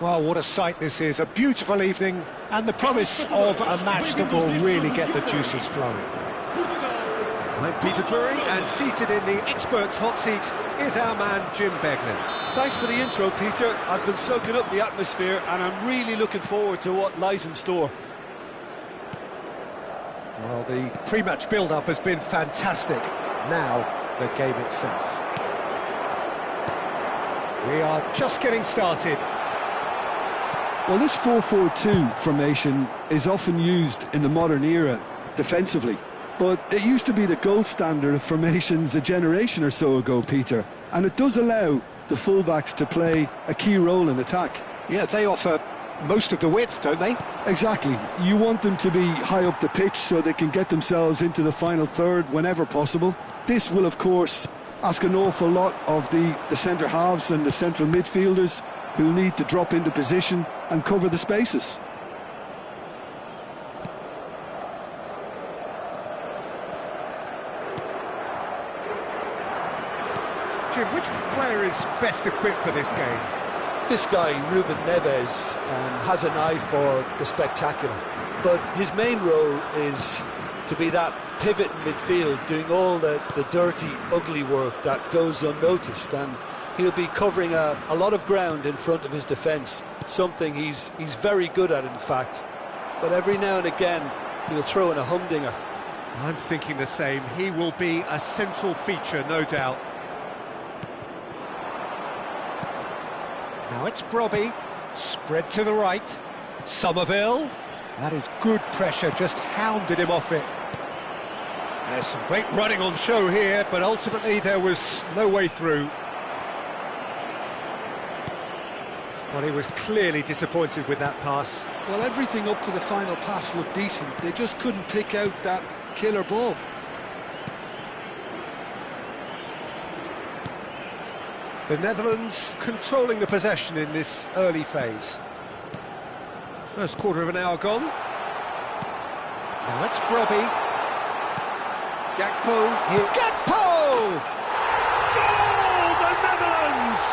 Well, what a sight this is, a beautiful evening, and the promise of a match that will really get the juices flowing. I'm Peter Drury, and seated in the experts' hot seat is our man Jim Beglin. Thanks for the intro, Peter. I've been soaking up the atmosphere, and I'm really looking forward to what lies in store. Well, the pre-match build-up has been fantastic. Now, the game itself. We are just getting started. Well, this 4-4-2 formation is often used in the modern era defensively, but it used to be the gold standard of formations a generation or so ago, Peter, and it does allow the fullbacks to play a key role in attack. Yeah, they offer most of the width, don't they? Exactly. You want them to be high up the pitch so they can get themselves into the final third whenever possible. This will, of course, ask an awful lot of the centre halves and the central midfielders, who'll need to drop into position and cover the spaces. Jim, which player is best equipped for this game? This guy, Ruben Neves, has an eye for the spectacular, but his main role is to be that pivot in midfield, doing all the dirty, ugly work that goes unnoticed, and he'll be covering a lot of ground in front of his defence, something he's very good at, in fact. But every now and again, he'll throw in a humdinger. I'm thinking the same. He will be a central feature, no doubt. Now it's Brobby, spread to the right. Somerville, that is good pressure, just hounded him off it. There's some great running on show here, but ultimately there was no way through. Well, he was clearly disappointed with that pass. Well, everything up to the final pass looked decent. They just couldn't pick out that killer ball. The Netherlands controlling the possession in this early phase. First quarter of an hour gone. Now it's Brobby. Gakpo here. Gakpo! Goal! The Netherlands!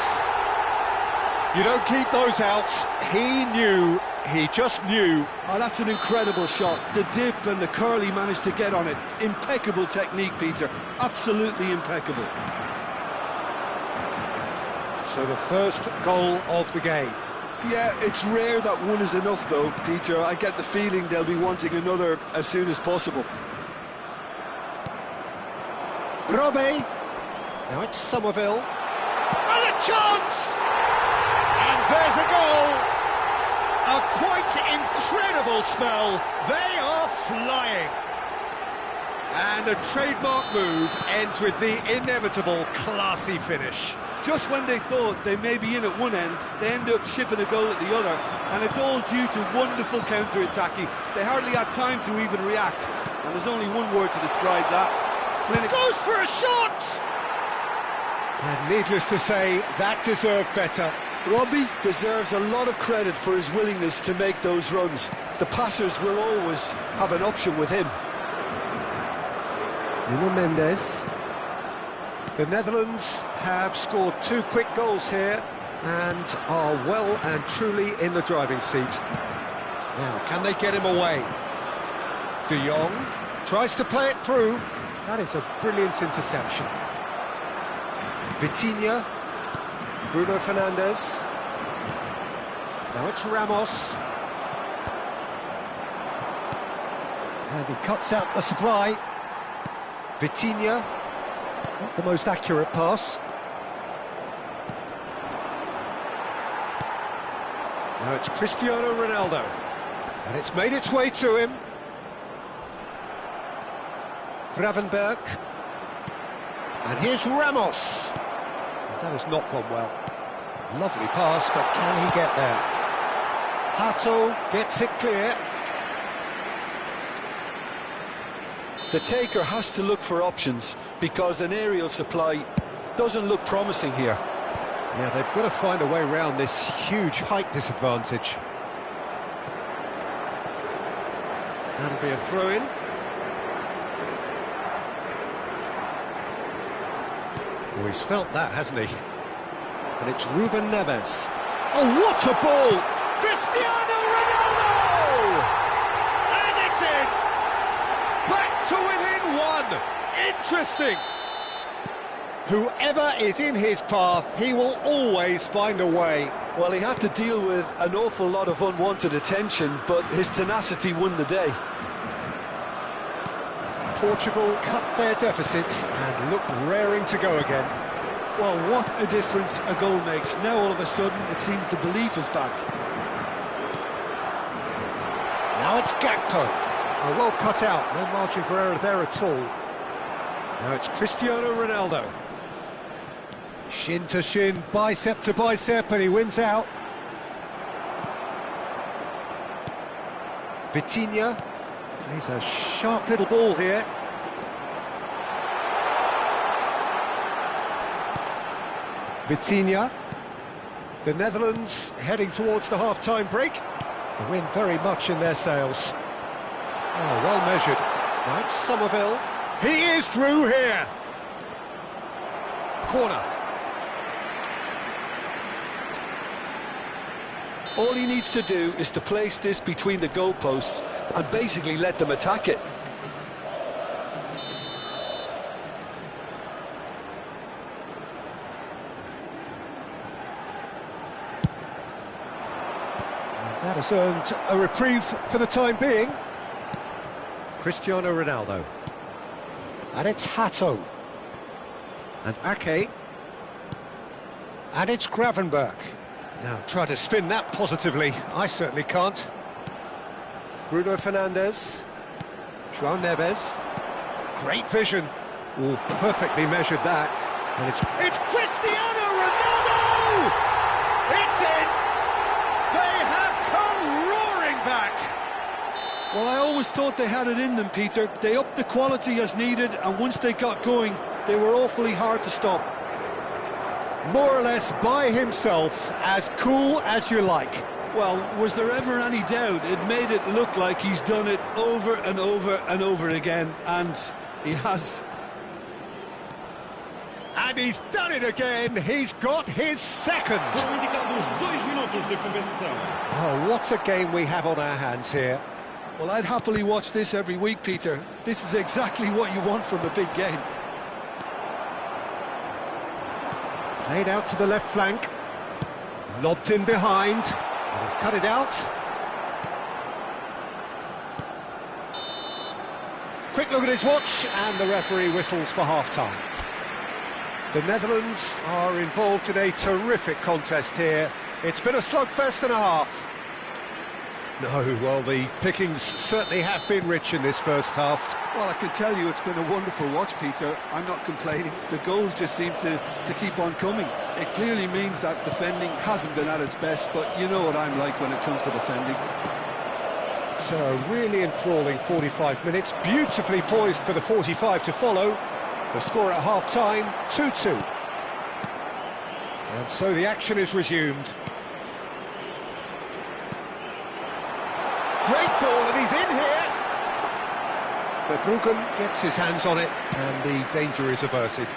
You don't keep those out. He just knew. Oh, that's an incredible shot. The dip and the curl he managed to get on it. Impeccable technique, Peter. Absolutely impeccable. So the first goal of the game. Yeah, it's rare that one is enough, though, Peter. I get the feeling they'll be wanting another as soon as possible. Brobby. Now it's Somerville. And a chance! And there's a goal! A quite incredible spell. They are flying. And a trademark move ends with the inevitable classy finish. Just when they thought they may be in at one end, they end up shipping a goal at the other, and it's all due to wonderful counter-attacking. They hardly had time to even react, and there's only one word to describe that. Clinical. Goes for a shot! And needless to say, that deserved better. Robbie deserves a lot of credit for his willingness to make those runs. The passers will always have an option with him. Nuno Mendes. The Netherlands have scored 2 quick goals here and are well and truly in the driving seat. Now, can they get him away? De Jong tries to play it through. That is a brilliant interception. Vitinha. Bruno Fernandes. Now it's Ramos. And he cuts out the supply. Vitinha. Not the most accurate pass. Now it's Cristiano Ronaldo. And it's made its way to him. Gravenberg. And here's Ramos. That has not gone well. Lovely pass, but can he get there? Hato gets it clear. The taker has to look for options because an aerial supply doesn't look promising here. Yeah, they've got to find a way around this huge height disadvantage. That'll be a throw-in. Oh, he's felt that, hasn't he? And it's Ruben Neves. Oh, what a ball! Cristiano Ronaldo! And it's in! Back to within one! Interesting! Whoever is in his path, he will always find a way. Well, he had to deal with an awful lot of unwanted attention, but his tenacity won the day. Portugal cut their deficits and look raring to go again. Well, what a difference a goal makes. Now all of a sudden it seems the belief is back. Now it's Gakpo. Oh, well cut out, no margin for error there at all. Now it's Cristiano Ronaldo. Shin to shin, bicep to bicep, and he wins out. Vitinha plays a sharp little ball here. Vitinha. The Netherlands heading towards the half-time break. The wind very much in their sails. Oh, well measured. Now it's Somerville. He is through here. Corner. All he needs to do is to place this between the goalposts and basically let them attack it. That has earned a reprieve for the time being. Cristiano Ronaldo. And it's Hato. And Ake. And it's Gravenberch. Now try to spin that positively. I certainly can't. Bruno Fernandes. João Neves. Great vision. Oh, perfectly measured that. And it's Cristiano Ronaldo! It's in! They have come roaring back! Well, I always thought they had it in them, Peter. They upped the quality as needed, and once they got going, they were awfully hard to stop. More or less by himself, as cool as you like. Well, was there ever any doubt? It made it look like he's done it over and over and over again, and he has. And he's done it again. He's got his second. Oh, what a game we have on our hands here. Well, I'd happily watch this every week, Peter. This is exactly what you want from a big game. Played out to the left flank. Lobbed in behind. And he's cut it out. Quick look at his watch, and the referee whistles for half-time. The Netherlands are involved in a terrific contest here. It's been a slugfest and a half. No, well, the pickings certainly have been rich in this first half. Well, I can tell you it's been a wonderful watch, Peter. I'm not complaining. The goals just seem to keep on coming. It clearly means that defending hasn't been at its best, but you know what I'm like when it comes to defending. So a really enthralling 45 minutes, beautifully poised for the 45 to follow. The score at half-time, 2-2. And so the action is resumed. Great ball, and he's in here. Verbruggen gets his hands on it, and the danger is averted.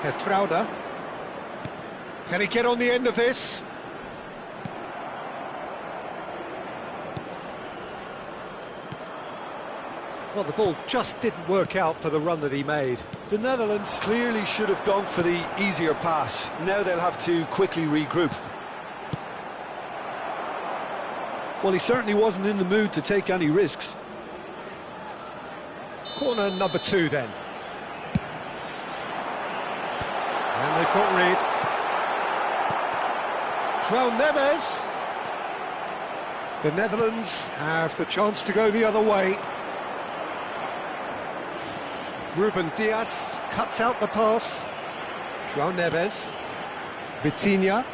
Petrauda. Can he get on the end of this? Well, the ball just didn't work out for the run that he made. The Netherlands clearly should have gone for the easier pass. Now they'll have to quickly regroup. Well, he certainly wasn't in the mood to take any risks. Corner number 2 then. And they can't read. João Neves. The Netherlands have the chance to go the other way. Ruben Dias cuts out the pass. João Neves. Vitinha.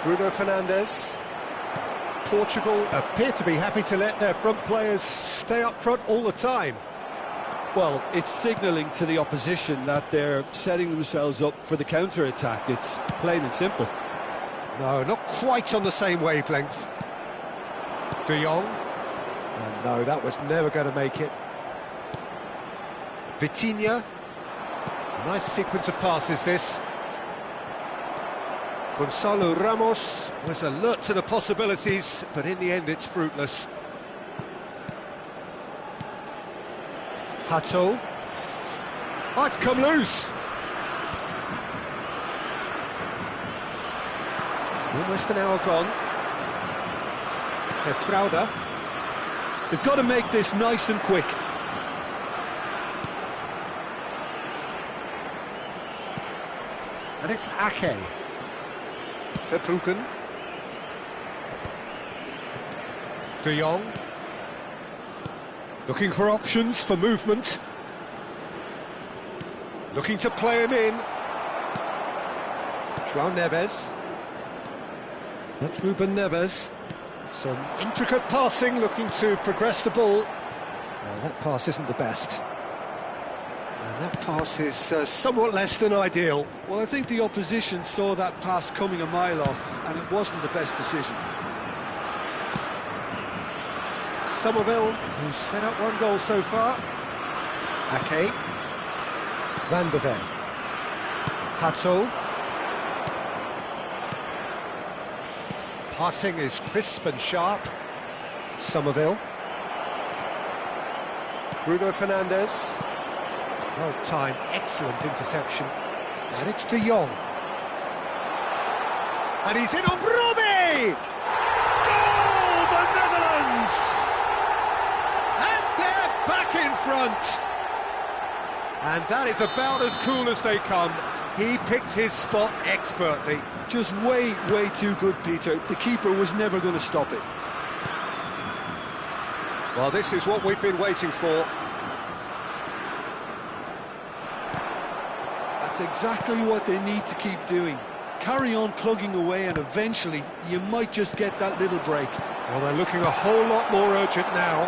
Bruno Fernandes. Portugal appear to be happy to let their front players stay up front all the time. Well, it's signalling to the opposition that they're setting themselves up for the counter-attack. It's plain and simple. No, not quite on the same wavelength. De Jong. And no, that was never going to make it. Vitinha. Nice sequence of passes, this. Gonzalo Ramos was alert to the possibilities, but in the end it's fruitless. Hato. Oh, it's come loose. Almost an hour gone. Trauda. They've got to make this nice and quick. And it's Ake. Verbruggen. De Jong. Looking for options for movement. Looking to play him in. João Neves. That's Ruben Neves. Some intricate passing, looking to progress the ball. Well, that pass isn't the best. And that pass is somewhat less than ideal. Well, I think the opposition saw that pass coming a mile off, and it wasn't the best decision. Somerville, who's set up one goal so far. Ake. Van de Ven. Hato. Passing is crisp and sharp. Somerville. Bruno Fernandes. Well timed, excellent interception. And it's De Jong. And he's in on Robbie! Goal, the Netherlands! And they're back in front! And that is about as cool as they come. He picked his spot expertly. Just way too good, Peter. The keeper was never going to stop it. Well, this is what we've been waiting for. That's exactly what they need to keep doing. Carry on plugging away, and eventually you might just get that little break. Well, they're looking a whole lot more urgent now.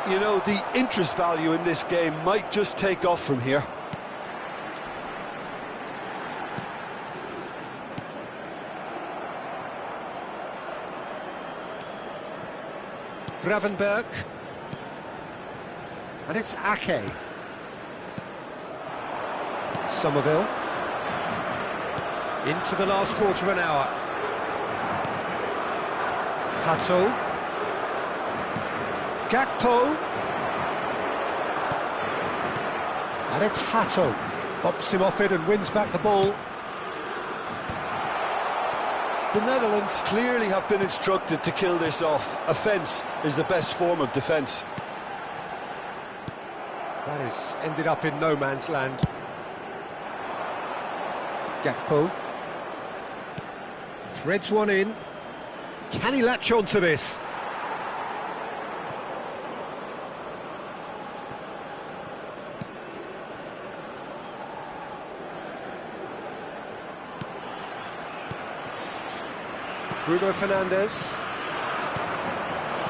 You know, the interest value in this game might just take off from here. Gravenberg. And it's Ake. Somerville. Into the last quarter of an hour. Hato. Gakpo. And it's Hato. Bumps him off it and wins back the ball. The Netherlands clearly have been instructed to kill this off. Offence is the best form of defence. That has ended up in no man's land. Gakpo. Threads one in. Can he latch on to this? Bruno Fernandes.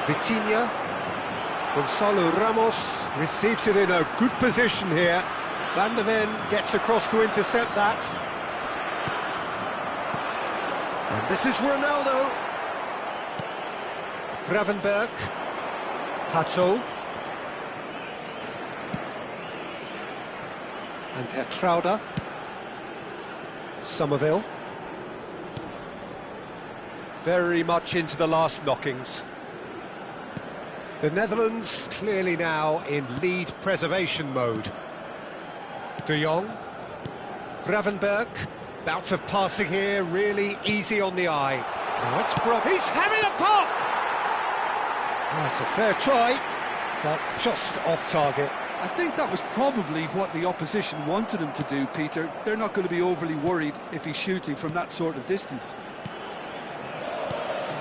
Vitinha. Gonzalo Ramos receives it in a good position here. Van de Ven gets across to intercept that. And this is Ronaldo. Gravenberg. Hato. And Trauda. Somerville. Very much into the last knockings. The Netherlands clearly now in lead preservation mode. De Jong. Gravenberg. Bout of passing here, really easy on the eye. Now it's Brock. He's having a pop! That's a fair try, but just off target. I think that was probably what the opposition wanted him to do, Peter. They're not going to be overly worried if he's shooting from that sort of distance.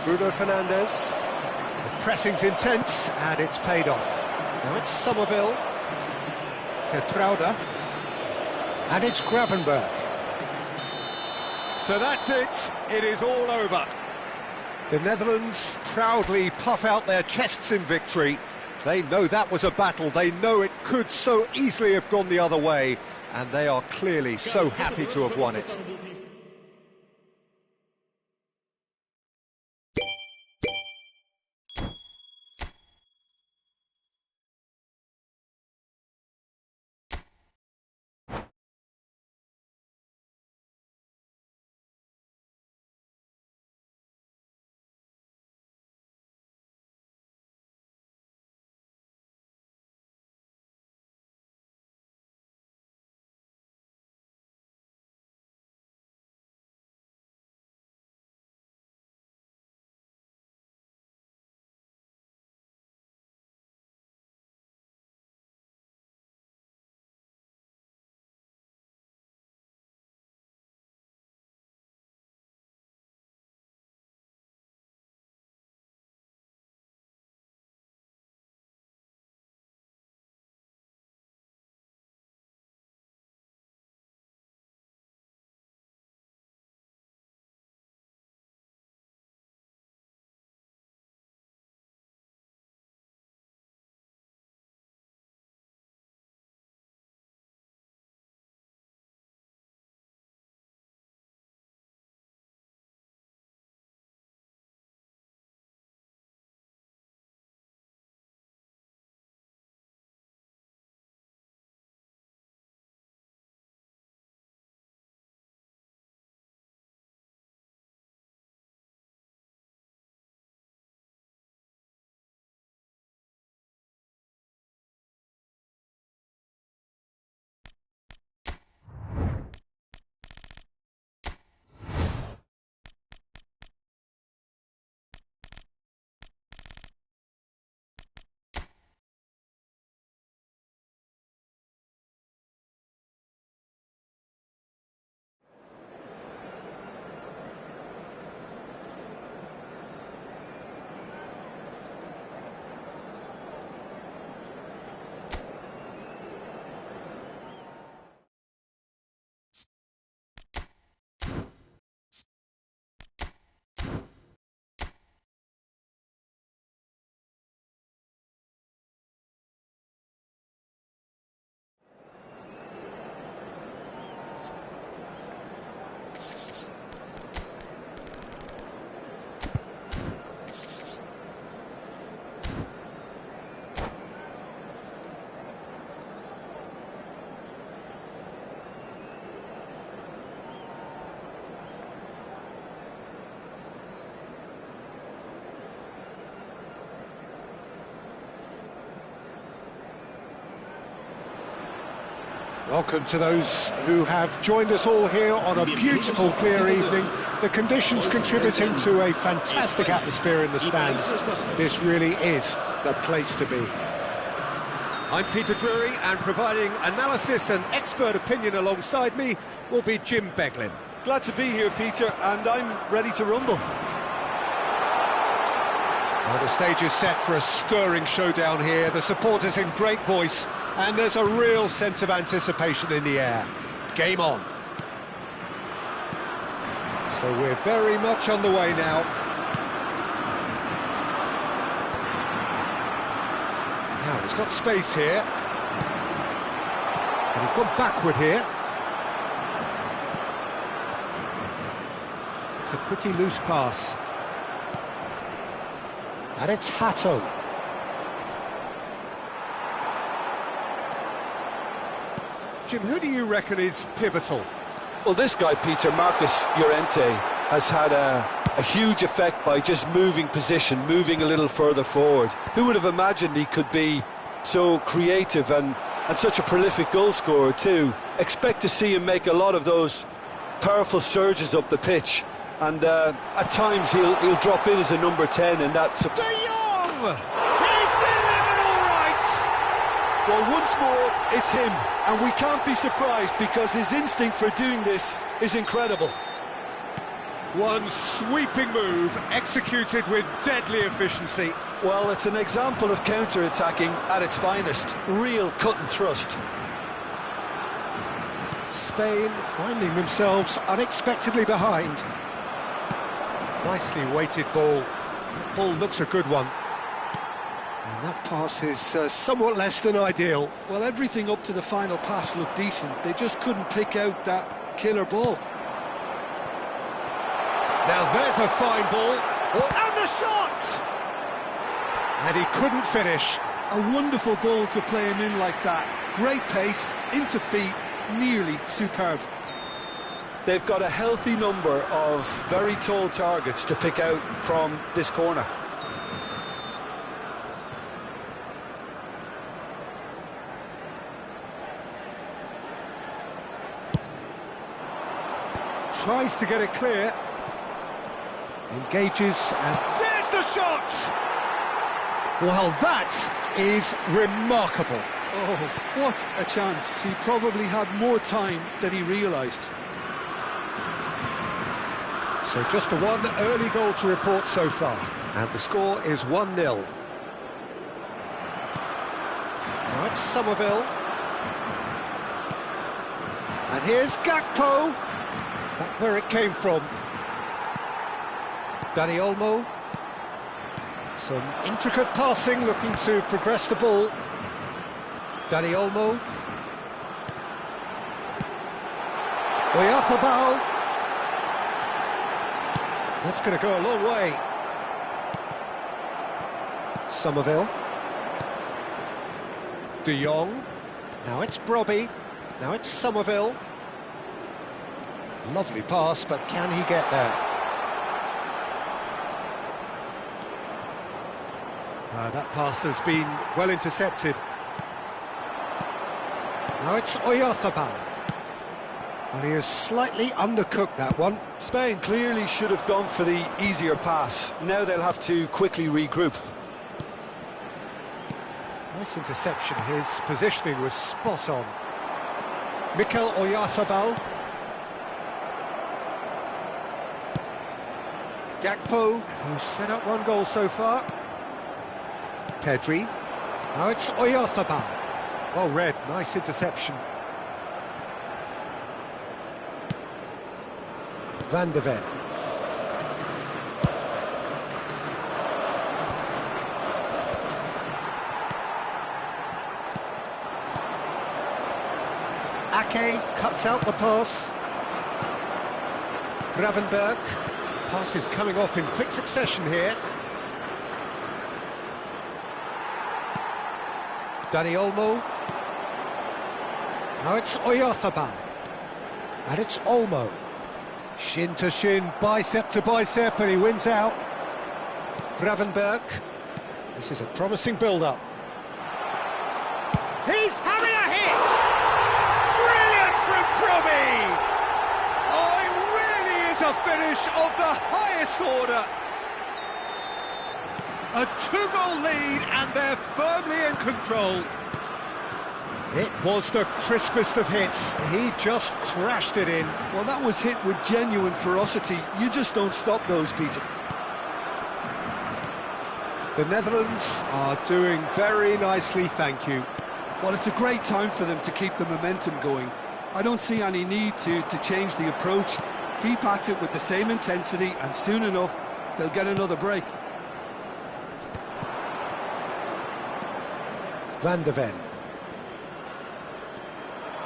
Bruno Fernandes. The pressing's intense, and it's paid off. Now it's Somerville. Trauda. And it's Gravenberg. So that's it. It is all over. The Netherlands proudly puff out their chests in victory. They know that was a battle. They know it could so easily have gone the other way. And they are clearly so happy to have won it. Welcome to those who have joined us all here on a beautiful, clear evening. The conditions contributing to a fantastic atmosphere in the stands. This really is the place to be. I'm Peter Drury, and providing analysis and expert opinion alongside me will be Jim Beglin. Glad to be here, Peter, and I'm ready to rumble. Well, the stage is set for a stirring showdown here. The supporters in great voice, and there's a real sense of anticipation in the air. Game on. So we're very much on the way now. Now, he's got space here. And he's gone backward here. It's a pretty loose pass. And it's Hato. Jim, who do you reckon is pivotal? Well, this guy, Peter, Marcus Llorente, has had a huge effect by just moving position, moving a little further forward. Who would have imagined he could be so creative and such a prolific goal scorer too? Expect to see him make a lot of those powerful surges up the pitch. And at times he'll drop in as a number 10, and that's... De Jong! He's delivered all right! Well, once more, it's him, and we can't be surprised because his instinct for doing this is incredible. One sweeping move, executed with deadly efficiency. Well, it's an example of counter-attacking at its finest. Real cut and thrust. Spain finding themselves unexpectedly behind. Nicely weighted ball. That ball looks a good one. And that pass is somewhat less than ideal. Well, everything up to the final pass looked decent. They just couldn't pick out that killer ball. Now there's a fine ball. And the shot! And he couldn't finish. A wonderful ball to play him in like that. Great pace, into feet, nearly superb. They've got a healthy number of very tall targets to pick out from this corner. Tries to get it clear. Engages and... There's the shot! Well, that is remarkable. Oh, what a chance. He probably had more time than he realised. So just the one early goal to report so far. And the score is 1-0. Now it's Somerville. And here's Gakpo. Back where it came from. Dani Olmo. Some intricate passing, looking to progress the ball. Dani Olmo. Oyarzabal. That's going to go a long way. Somerville. De Jong. Now it's Brobby. Now it's Somerville. Lovely pass, but can he get there? That pass has been well intercepted. Now it's Oyarzabal. Well, he has slightly undercooked that one. Spain clearly should have gone for the easier pass. Now they'll have to quickly regroup. Nice interception. His positioning was spot on. Mikel Oyarzabal. Gakpo, who's set up one goal so far. Pedri. Now it's Oyarzabal. Well read, nice interception. Van de Ven. Ake cuts out the pass. Gravenberg. Pass is coming off in quick succession here. Dani Olmo. Now it's Oyarzabal. And it's Olmo. Shin to shin, bicep to bicep, and he wins out. Gravenberg. This is a promising build-up. He's having a hit! be! Oh, it really is a finish of the highest order. A two-goal lead, and they're firmly in control. It was the crispest of hits. He just crashed it in. Well, that was hit with genuine ferocity. You just don't stop those, Peter. The Netherlands are doing very nicely, thank you. Well, it's a great time for them to keep the momentum going. I don't see any need to change the approach. Keep at it with the same intensity, and soon enough, they'll get another break. Van de Ven.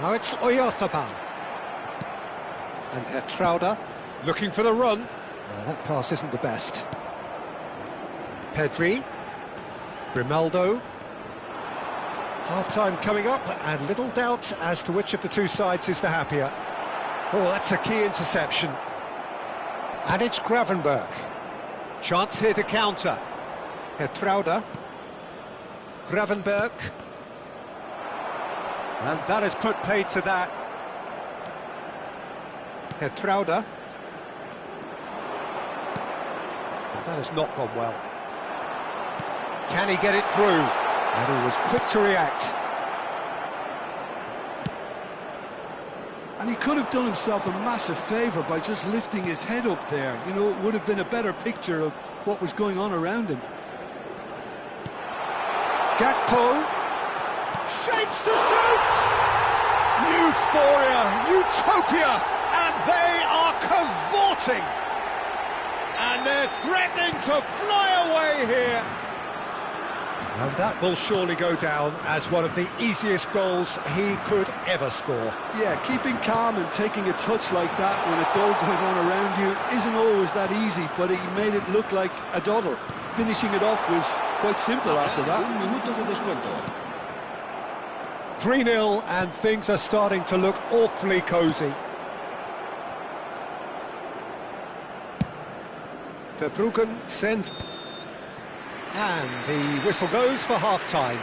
Now it's Oyarzabal. And Hertrauda looking for the run. Well, that pass isn't the best. Pedri. Grimaldo. Half-time coming up, and little doubt as to which of the two sides is the happier. Oh, that's a key interception. And it's Gravenberg. Chance here to counter. Hertrauda. Gravenberg. And that has put paid to that. Hertrauda. That has not gone well. Can he get it through? And he was quick to react. And he could have done himself a massive favour by just lifting his head up there. You know, it would have been a better picture of what was going on around him. Gakpo. Shapes to shoot! Euphoria, utopia, and they are cavorting. And they're threatening to fly away here. And that will surely go down as one of the easiest goals he could ever score. Yeah, keeping calm and taking a touch like that when it's all going on around you isn't always that easy, but he made it look like a doddle. Finishing it off was quite simple after that. 3-0, and things are starting to look awfully cosy. Verbruggen sends... And the whistle goes for half-time.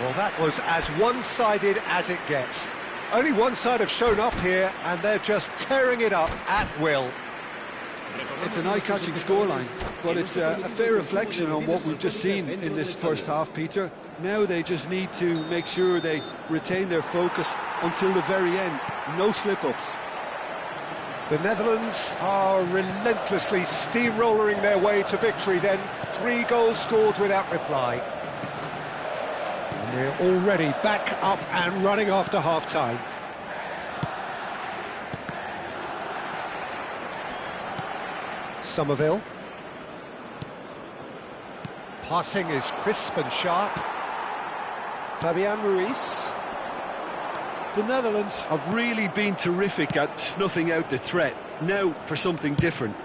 Well, that was as one-sided as it gets. Only one side have shown up here, and they're just tearing it up at will. It's an eye-catching scoreline, but it's a fair reflection on what we've just seen in this first half, Peter. Now they just need to make sure they retain their focus until the very end. No slip-ups. The Netherlands are relentlessly steamrolling their way to victory then. 3 goals scored without reply. And they're already back up and running after half-time. Somerville. Passing is crisp and sharp. Fabian Ruiz. The Netherlands have really been terrific at snuffing out the threat. Now for something different.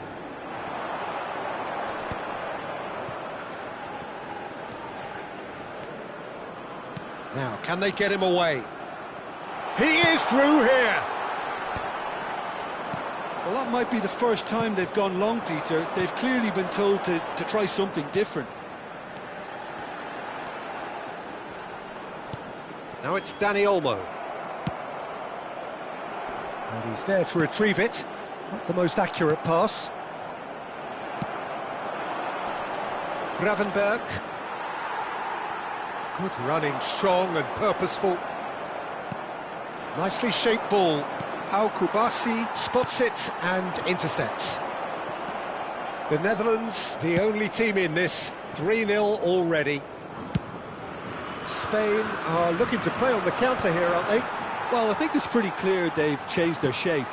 Now, can they get him away? He is through here! Well, that might be the first time they've gone long, Peter. They've clearly been told to try something different. Now it's Dani Olmo. And he's there to retrieve it. Not the most accurate pass. Gravenberg. Good running, strong and purposeful. Nicely shaped ball. Pau Kubasi spots it and intercepts. The Netherlands, the only team in this, 3-0 already. Spain are looking to play on the counter here, aren't they? Well, I think it's pretty clear they've changed their shape,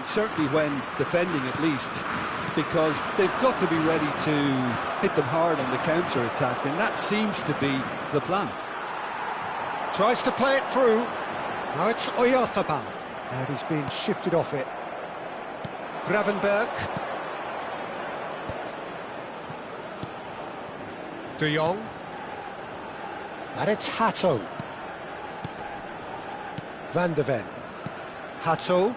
certainly when defending at least, because they've got to be ready to hit them hard on the counter-attack, and that seems to be the plan. Tries to play it through. Now it's Oyarzabal, and he's been shifted off it. Gravenberg. De Jong. And it's Hato. Van de Ven. Hato.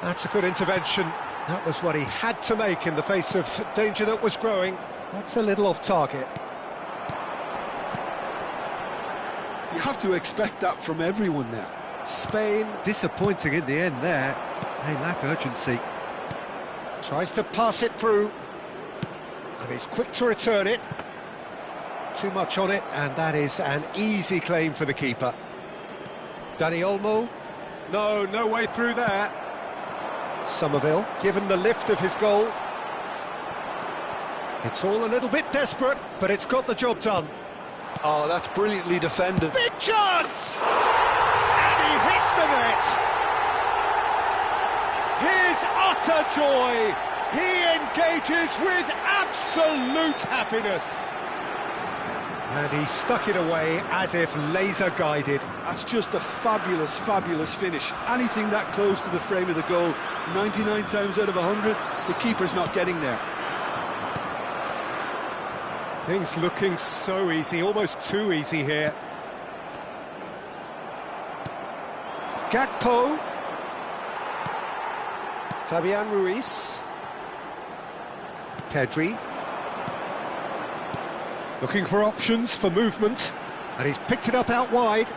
That's a good intervention. That was what he had to make in the face of danger that was growing. That's a little off target. You have to expect that from everyone now. Spain disappointing in the end there. They lack urgency. Tries to pass it through. And he's quick to return it. Too much on it, and that is an easy claim for the keeper. Dani Olmo. No way through there. Somerville, given the lift of his goal. It's all a little bit desperate, but it's got the job done. Oh, that's brilliantly defended. Big chance! And he hits the net! His utter joy! He engages with absolute happiness! And he stuck it away as if laser-guided. That's just a fabulous, fabulous finish. Anything that close to the frame of the goal, 99 times out of 100, the keeper's not getting there. Things looking so easy, almost too easy here. Gakpo. Fabian Ruiz. Pedri. Looking for options for movement. And he's picked it up out wide.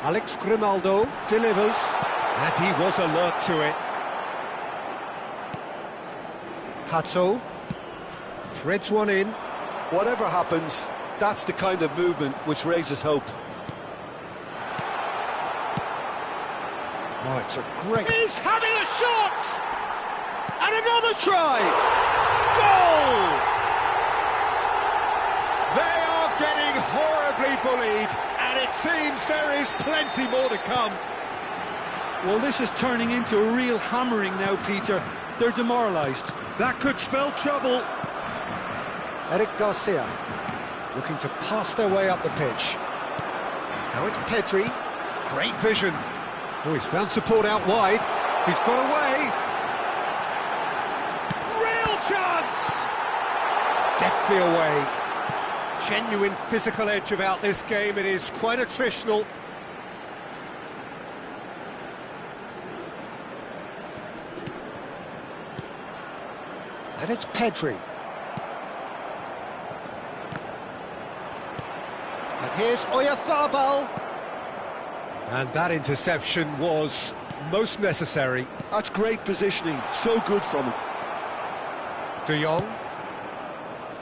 Alex Grimaldo delivers. And he was alert to it. Hato. Threads one in. Whatever happens, that's the kind of movement which raises hope. Oh, it's a great... He's having a shot! And another try! Goal! They are getting horribly bullied, and it seems there is plenty more to come. Well, this is turning into a real hammering now, Peter. They're demoralised. That could spell trouble. Eric Garcia looking to pass their way up the pitch. Now it's Pedri. Great vision. Oh, he's found support out wide. He's got away. Real chance! Deftly away. Genuine physical edge about this game. It is quite attritional. And it's Pedri. And here's Oyarzabal. And that interception was most necessary. That's great positioning, so good from him. De Jong.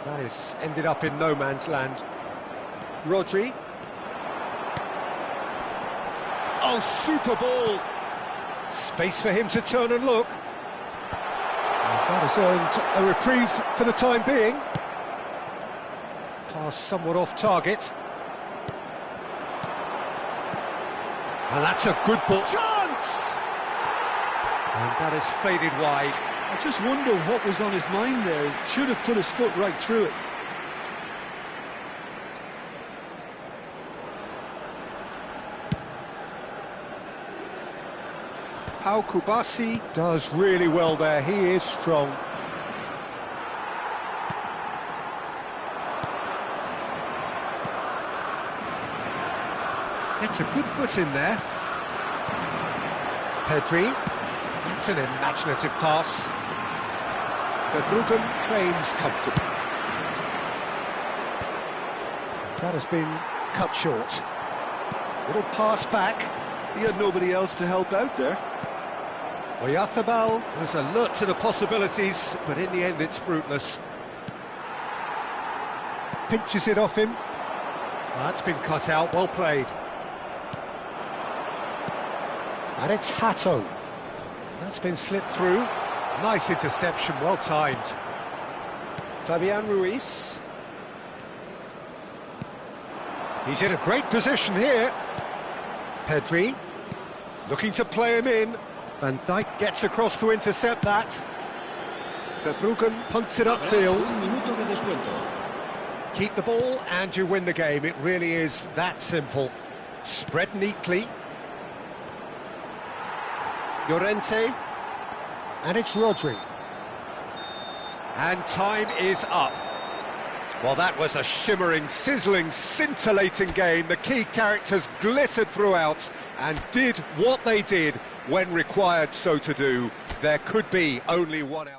That is ended up in no man's land. Rodri. Oh, super ball. Space for him to turn and look. And that has earned a reprieve for the time being. Pass somewhat off target. And that's a good ball. Chance! And that has faded wide. I just wonder what was on his mind there. He should have put his foot right through it. Pau Kubasi does really well there. He is strong. It's a good foot in there. Pedri. That's an imaginative pass. Verbruggen claims comfortable. That has been cut short. Little pass back. He had nobody else to help out there. Oyarzabal Was alert to the possibilities, but in the end it's fruitless. pinches it off him. That's been cut out, well played. And it's Hato. That's been slipped through. Nice interception, well timed. Fabian Ruiz. He's in a great position here. Pedri, looking to play him in. Van Dijk gets across to intercept that. Verbruggen punts it upfield. Keep the ball and you win the game. It really is that simple. Spread neatly. Llorente. And it's Rodri. And time is up. Well, that was a shimmering, sizzling, scintillating game. The key characters glittered throughout and did what they did when required so to do. There could be only one out.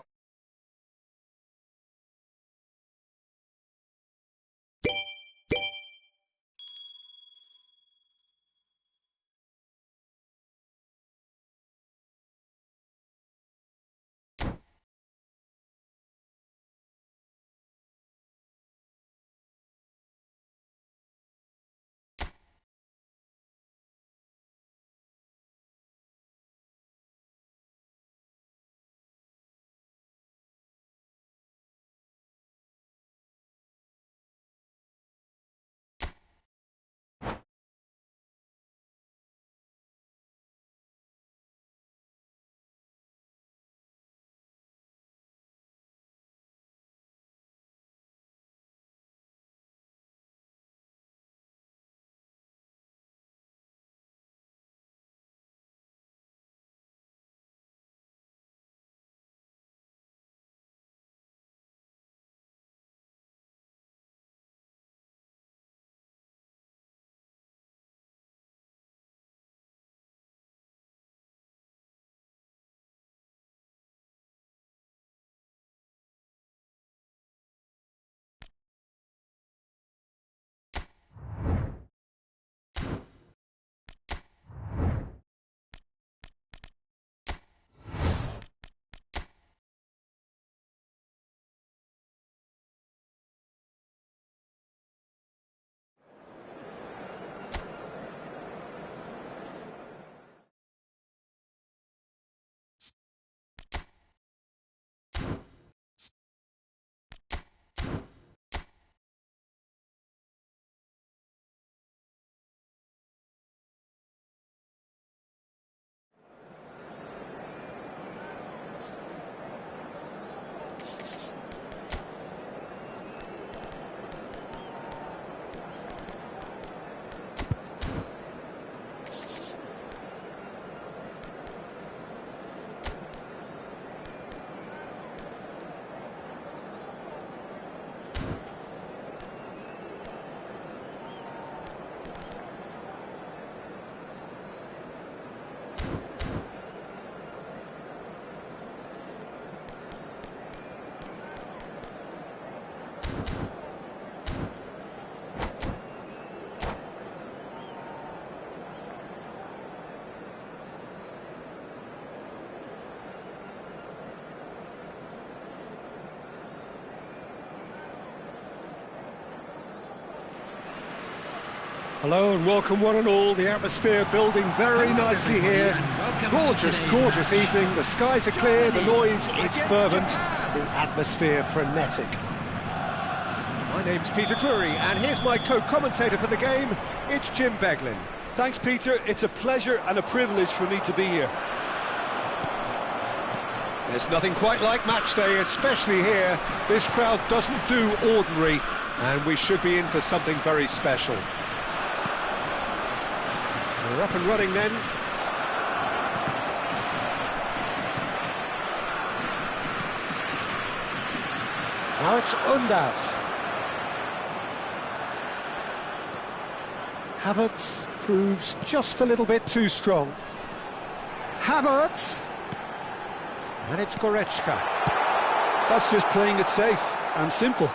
Hello and welcome one and all. The atmosphere building very nicely here. Gorgeous, gorgeous evening. The skies are clear, the noise is fervent, the atmosphere frenetic. My name's Peter Drury and here's my co-commentator for the game. It's Jim Beglin. Thanks, Peter. It's a pleasure and a privilege for me to be here. There's nothing quite like match day, especially here. This crowd doesn't do ordinary, and we should be in for something very special. We're up and running then. Now it's Undav. Havertz proves just a little bit too strong. Havertz! And it's Goretzka. That's just playing it safe and simple.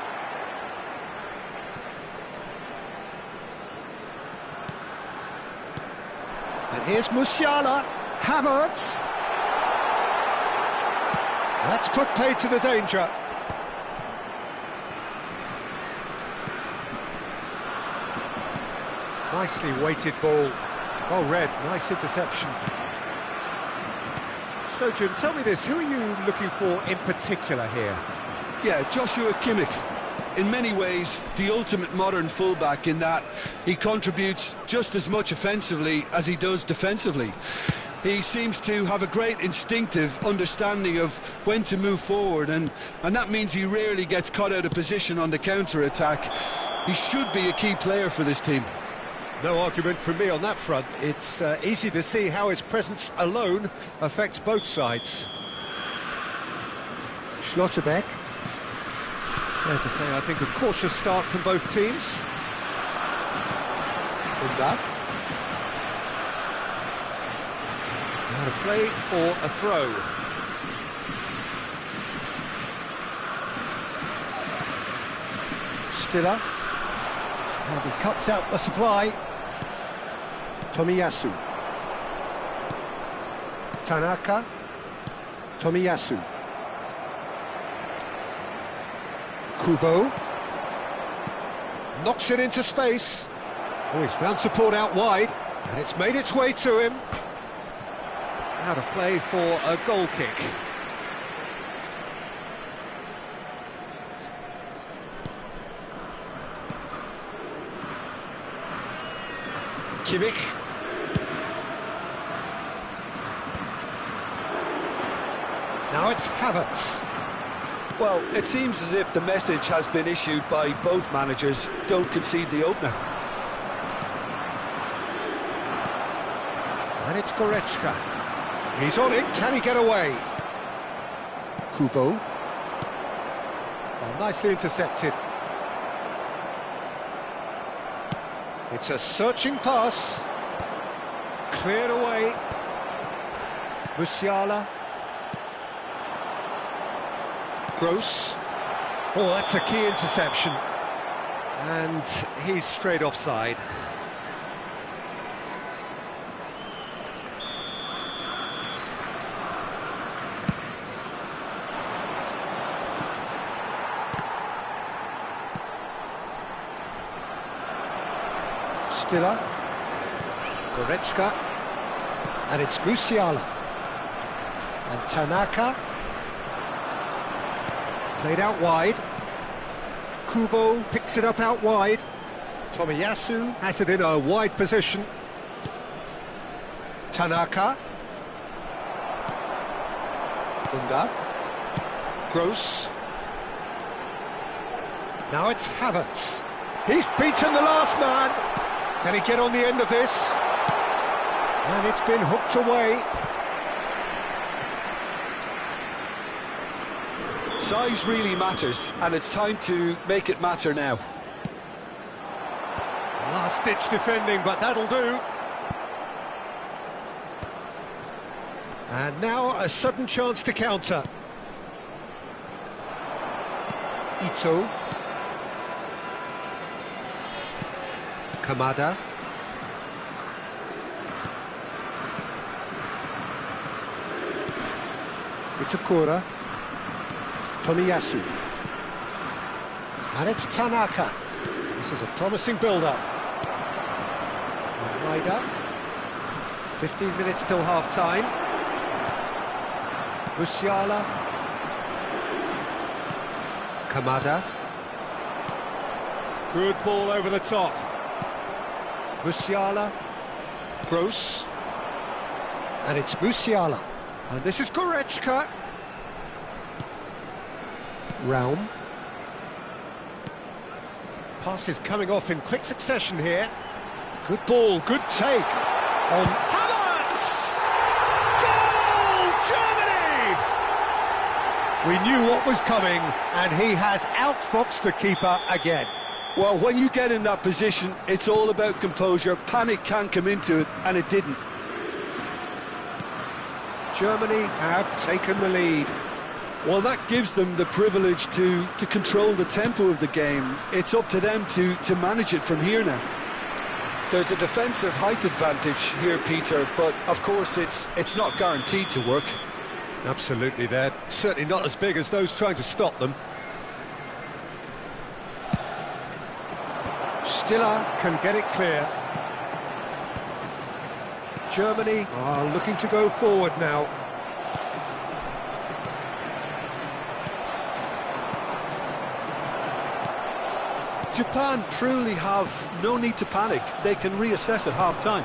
And here's Musiala. Havertz. That's put paid to the danger. Nicely weighted ball. Well read, nice interception. So Jim, tell me this, who are you looking for in particular here? Yeah, Joshua Kimmich. In many ways, the ultimate modern fullback in that he contributes just as much offensively as he does defensively. He seems to have a great instinctive understanding of when to move forward, and that means he rarely gets caught out of position on the counter-attack. He should be a key player for this team. No argument from me on that front. It's easy to see how his presence alone affects both sides. Schlotterbeck. Fair to say, I think a cautious start from both teams. Undav. Out of play for a throw. Stiller. And he cuts out the supply. Tomiyasu. Tanaka. Tomiyasu. Kubo. Knocks it into space. Oh, he's found support out wide, and it's made its way to him. Out of play for a goal kick. Kimmich. Now it's Havertz. Well, it seems as if the message has been issued by both managers: don't concede the opener. And it's Goretzka. He's on it, can he get away? Kubo. Well, nicely intercepted. It's a searching pass. Cleared away. Musiala. Gross. Oh, that's a key interception. And he's straight offside. Stiller. Goretzka. And it's Musiala. And Tanaka. Played out wide. Kubo picks it up out wide. Tomiyasu has it in a wide position. Tanaka. Undav. Gross. Now it's Havertz. He's beaten the last man. Can he get on the end of this? And it's been hooked away. Size really matters, and it's time to make it matter now. Last-ditch defending, but that'll do. And now a sudden chance to counter. Ito. Kamada. Itakura. Tomiyasu. And it's Tanaka. This is a promising build-up. Maeda. 15 minutes till half-time. Musiala. Kamada. Good ball over the top. Musiala. Gross. And it's Musiala. And this is Goretzka. Raum. Passes coming off in quick succession here. Good ball, good take. On Havertz! Goal! Germany! We knew what was coming, and he has outfoxed the keeper again. Well, when you get in that position, it's all about composure. Panic can come into it, and it didn't. Germany have taken the lead. Well, that gives them the privilege to control the tempo of the game. It's up to them to manage it from here now. There's a defensive height advantage here, Peter, but of course it's not guaranteed to work. Absolutely, they're certainly not as big as those trying to stop them. Stiller can get it clear. Germany are looking to go forward now. Japan truly have no need to panic. They can reassess at half-time.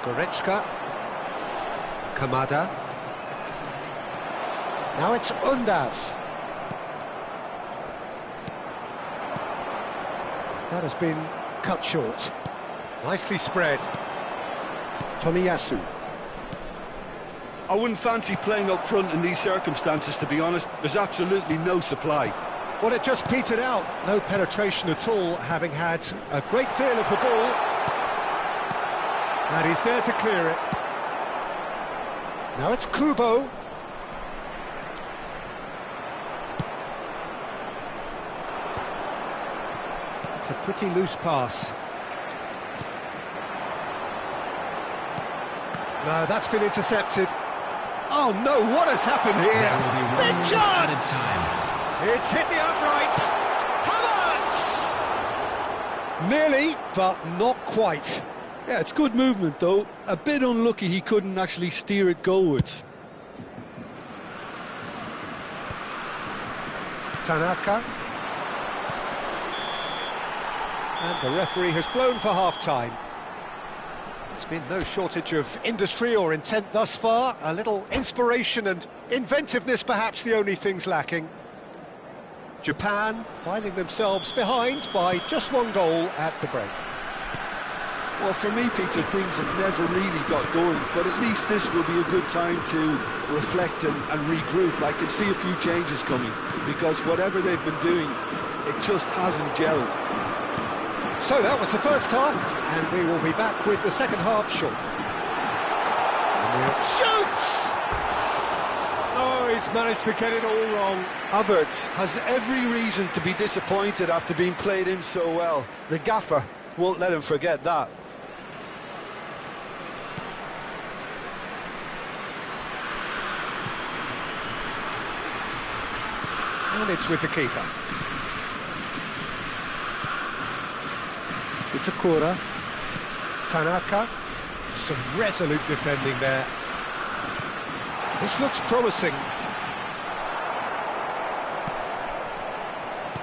Goretzka. Kamada. Now it's Undav. That has been cut short. Nicely spread. Tomiyasu. I wouldn't fancy playing up front in these circumstances, to be honest. There's absolutely no supply. Well, it just petered out. No penetration at all, having had a great deal of the ball. And he's there to clear it. Now it's Kubo. It's a pretty loose pass. No, that's been intercepted. Oh no, what has happened here? Big chance! It's hit the uprights. Havertz! Nearly, but not quite. Yeah, it's good movement, though. A bit unlucky he couldn't actually steer it goalwards. Tanaka. And the referee has blown for half-time. There's been no shortage of industry or intent thus far. A little inspiration and inventiveness, perhaps the only things lacking. Japan finding themselves behind by just one goal at the break. Well, for me, Peter, things have never really got going, but at least this will be a good time to reflect and regroup. I can see a few changes coming, because whatever they've been doing, it just hasn't gelled. So that was the first half, and we will be back with the second half shortly. Shoots! Oh, he's managed to get it all wrong. Havertz has every reason to be disappointed after being played in so well. The gaffer won't let him forget that. And it's with the keeper. Itakura. Tanaka. Some resolute defending there. This looks promising.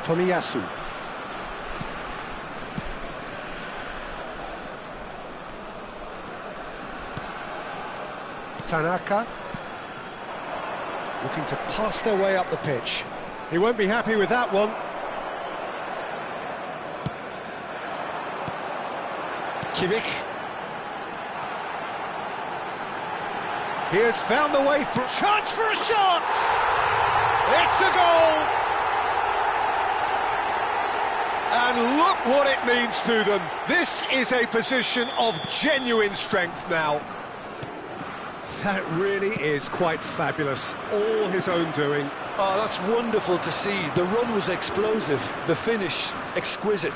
Tomiyasu. Tanaka. Looking to pass their way up the pitch. He won't be happy with that one. Kimmich. He has found the way through. Chance for a shot! It's a goal! And look what it means to them. This is a position of genuine strength now. That really is quite fabulous. All his own doing. Oh, that's wonderful to see. The run was explosive, the finish exquisite.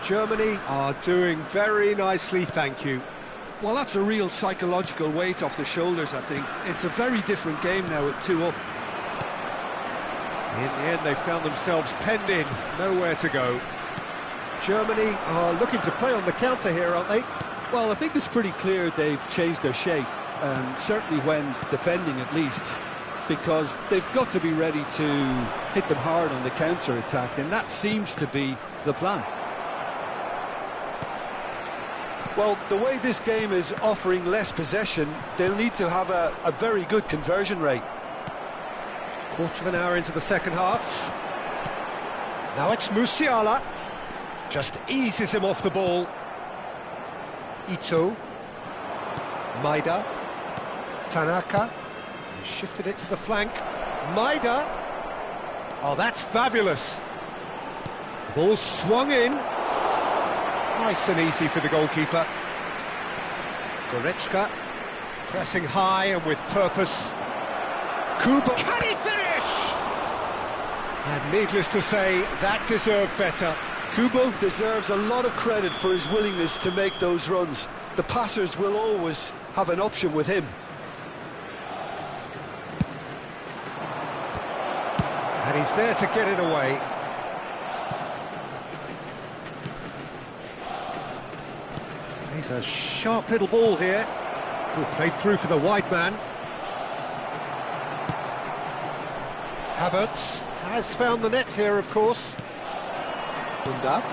Germany are doing very nicely, thank you. Well, that's a real psychological weight off the shoulders, I think. It's a very different game now with 2 up. In the end, they found themselves penned in, nowhere to go. Germany are looking to play on the counter here, aren't they? Well, I think it's pretty clear they've changed their shape, certainly when defending at least, because they've got to be ready to hit them hard on the counter-attack, and that seems to be the plan. Well, the way this game is offering less possession, they'll need to have a very good conversion rate. Quarter of an hour into the second half. Now it's Musiala. Just eases him off the ball. Ito. Maida. Tanaka. He shifted it to the flank. Maida. Oh, that's fabulous. The ball swung in. Nice and easy for the goalkeeper. Goretzka. Pressing high and with purpose. Kubo. Can he finish? And needless to say, that deserved better. Kubo deserves a lot of credit for his willingness to make those runs. The passers will always have an option with him. And he's there to get it away. He's a sharp little ball here. Who played through for the wide man. Havertz has found the net here, of course. Undav.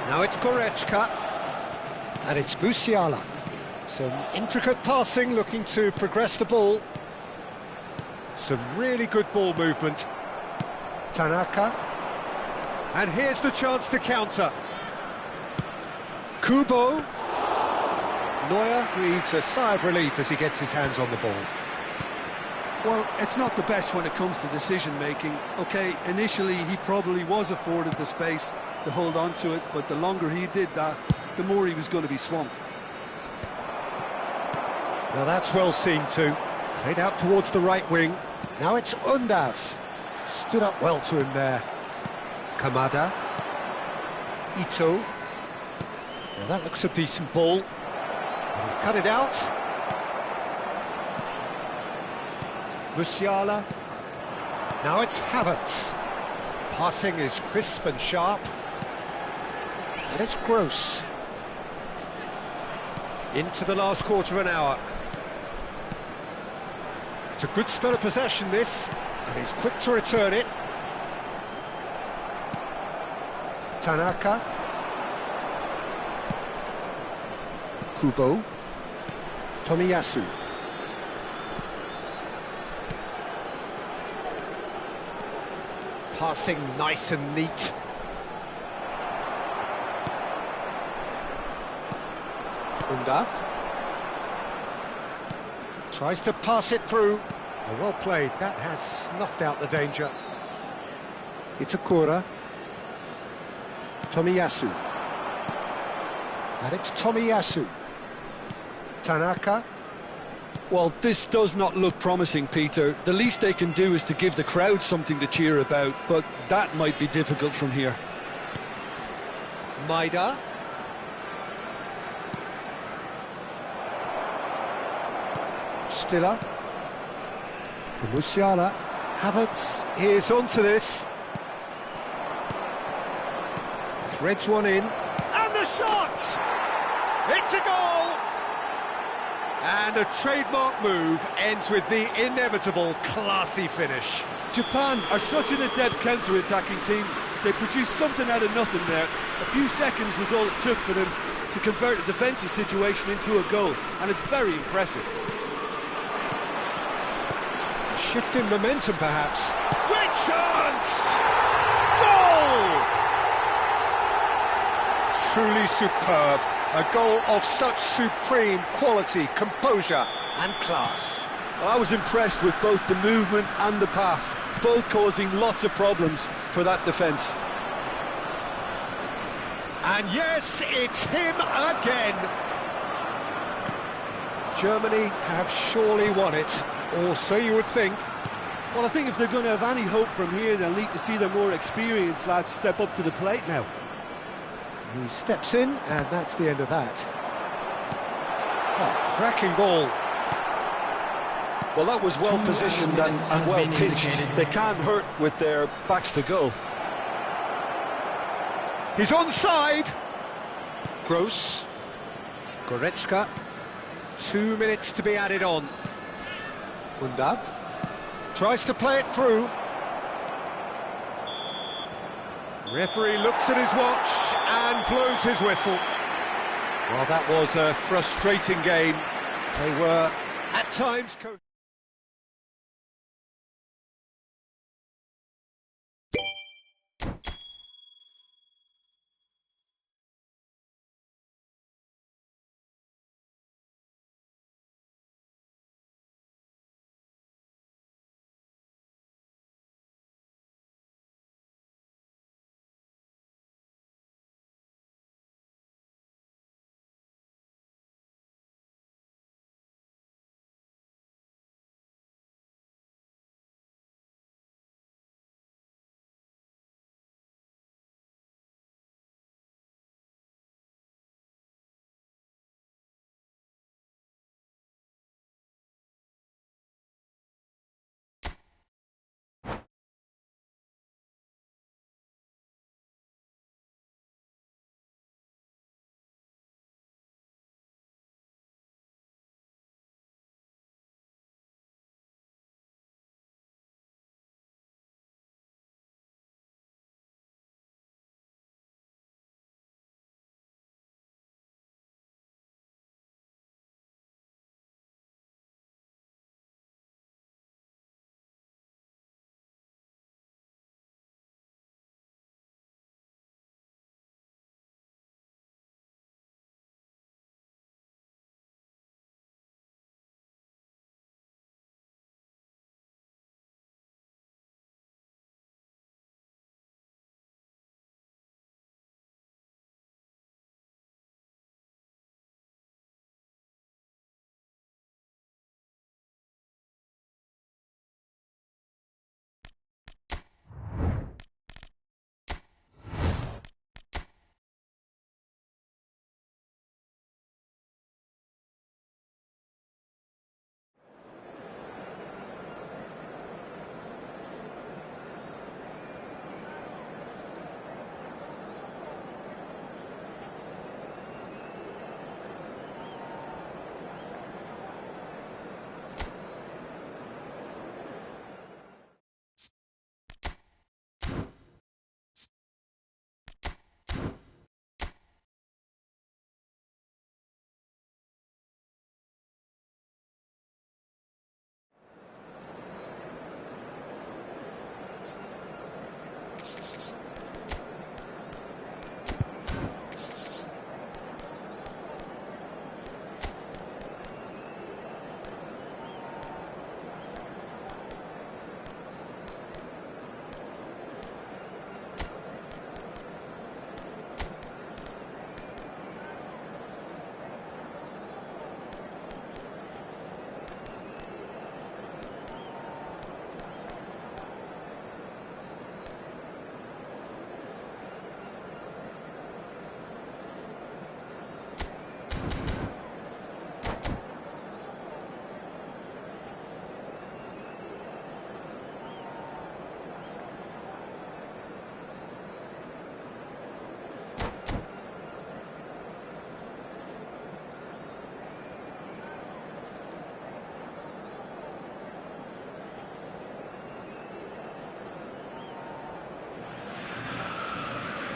Now it's Goretzka. And it's Musiala. Some intricate passing, looking to progress the ball. Some really good ball movement. Tanaka. And here's the chance to counter. Kubo. Neuer breathes a sigh of relief as he gets his hands on the ball. Well, it's not the best when it comes to decision-making. OK, initially he probably was afforded the space to hold on to it, but the longer he did that, the more he was going to be swamped. Now that's well seen too. Played out towards the right wing. Now it's Undav. Stood up well to him there. Kamada. Ito. Well, that looks a decent ball. And he's cut it out. Musiala. Now it's Havertz. Passing is crisp and sharp. And it's Gross. Into the last quarter of an hour. It's a good spell of possession, this. And he's quick to return it. Tanaka. Kubo. Tomiyasu. Passing nice and neat. Undav. Tries to pass it through. Oh, well played. That has snuffed out the danger. Itakura. Tomiyasu. And it's Tomiyasu. Tanaka. Well, this does not look promising, Peter. The least they can do is to give the crowd something to cheer about, but that might be difficult from here. Maida. Stiller. For Musiala. Havertz is onto this. Threads one in. And the shot! It's a goal! And a trademark move ends with the inevitable classy finish. Japan are such an adept counter-attacking team. They produced something out of nothing there. A few seconds was all it took for them to convert a defensive situation into a goal, and it's very impressive. A shift in momentum, perhaps. Great chance! Goal! Truly superb. A goal of such supreme quality, composure and class. Well, I was impressed with both the movement and the pass, both causing lots of problems for that defence. And yes, it's him again. Germany have surely won it, or so you would think. Well, I think if they're going to have any hope from here, they'll need to see their more experienced lads step up to the plate now. He steps in, and that's the end of that. Oh, cracking ball. Well, that was well positioned and well pitched. They can't hurt with their backs to goal. He's onside. Gross. Goretzka. 2 minutes to be added on. Undav tries to play it through. Referee looks at his watch and blows his whistle. Well, that was a frustrating game. They were, at times...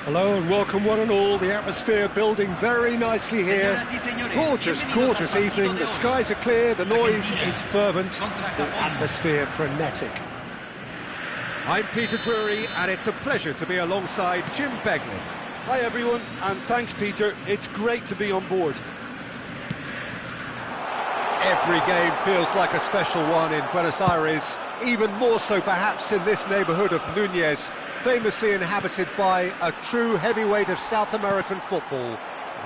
Hello and welcome one and all. The atmosphere building very nicely here. Gorgeous, gorgeous evening. The skies are clear, the noise is fervent, the atmosphere frenetic. I'm Peter Drury and it's a pleasure to be alongside Jim Beglin. Hi everyone, and thanks Peter. It's great to be on board. Every game feels like a special one in Buenos Aires, even more so perhaps in this neighbourhood of Núñez, famously inhabited by a true heavyweight of South American football,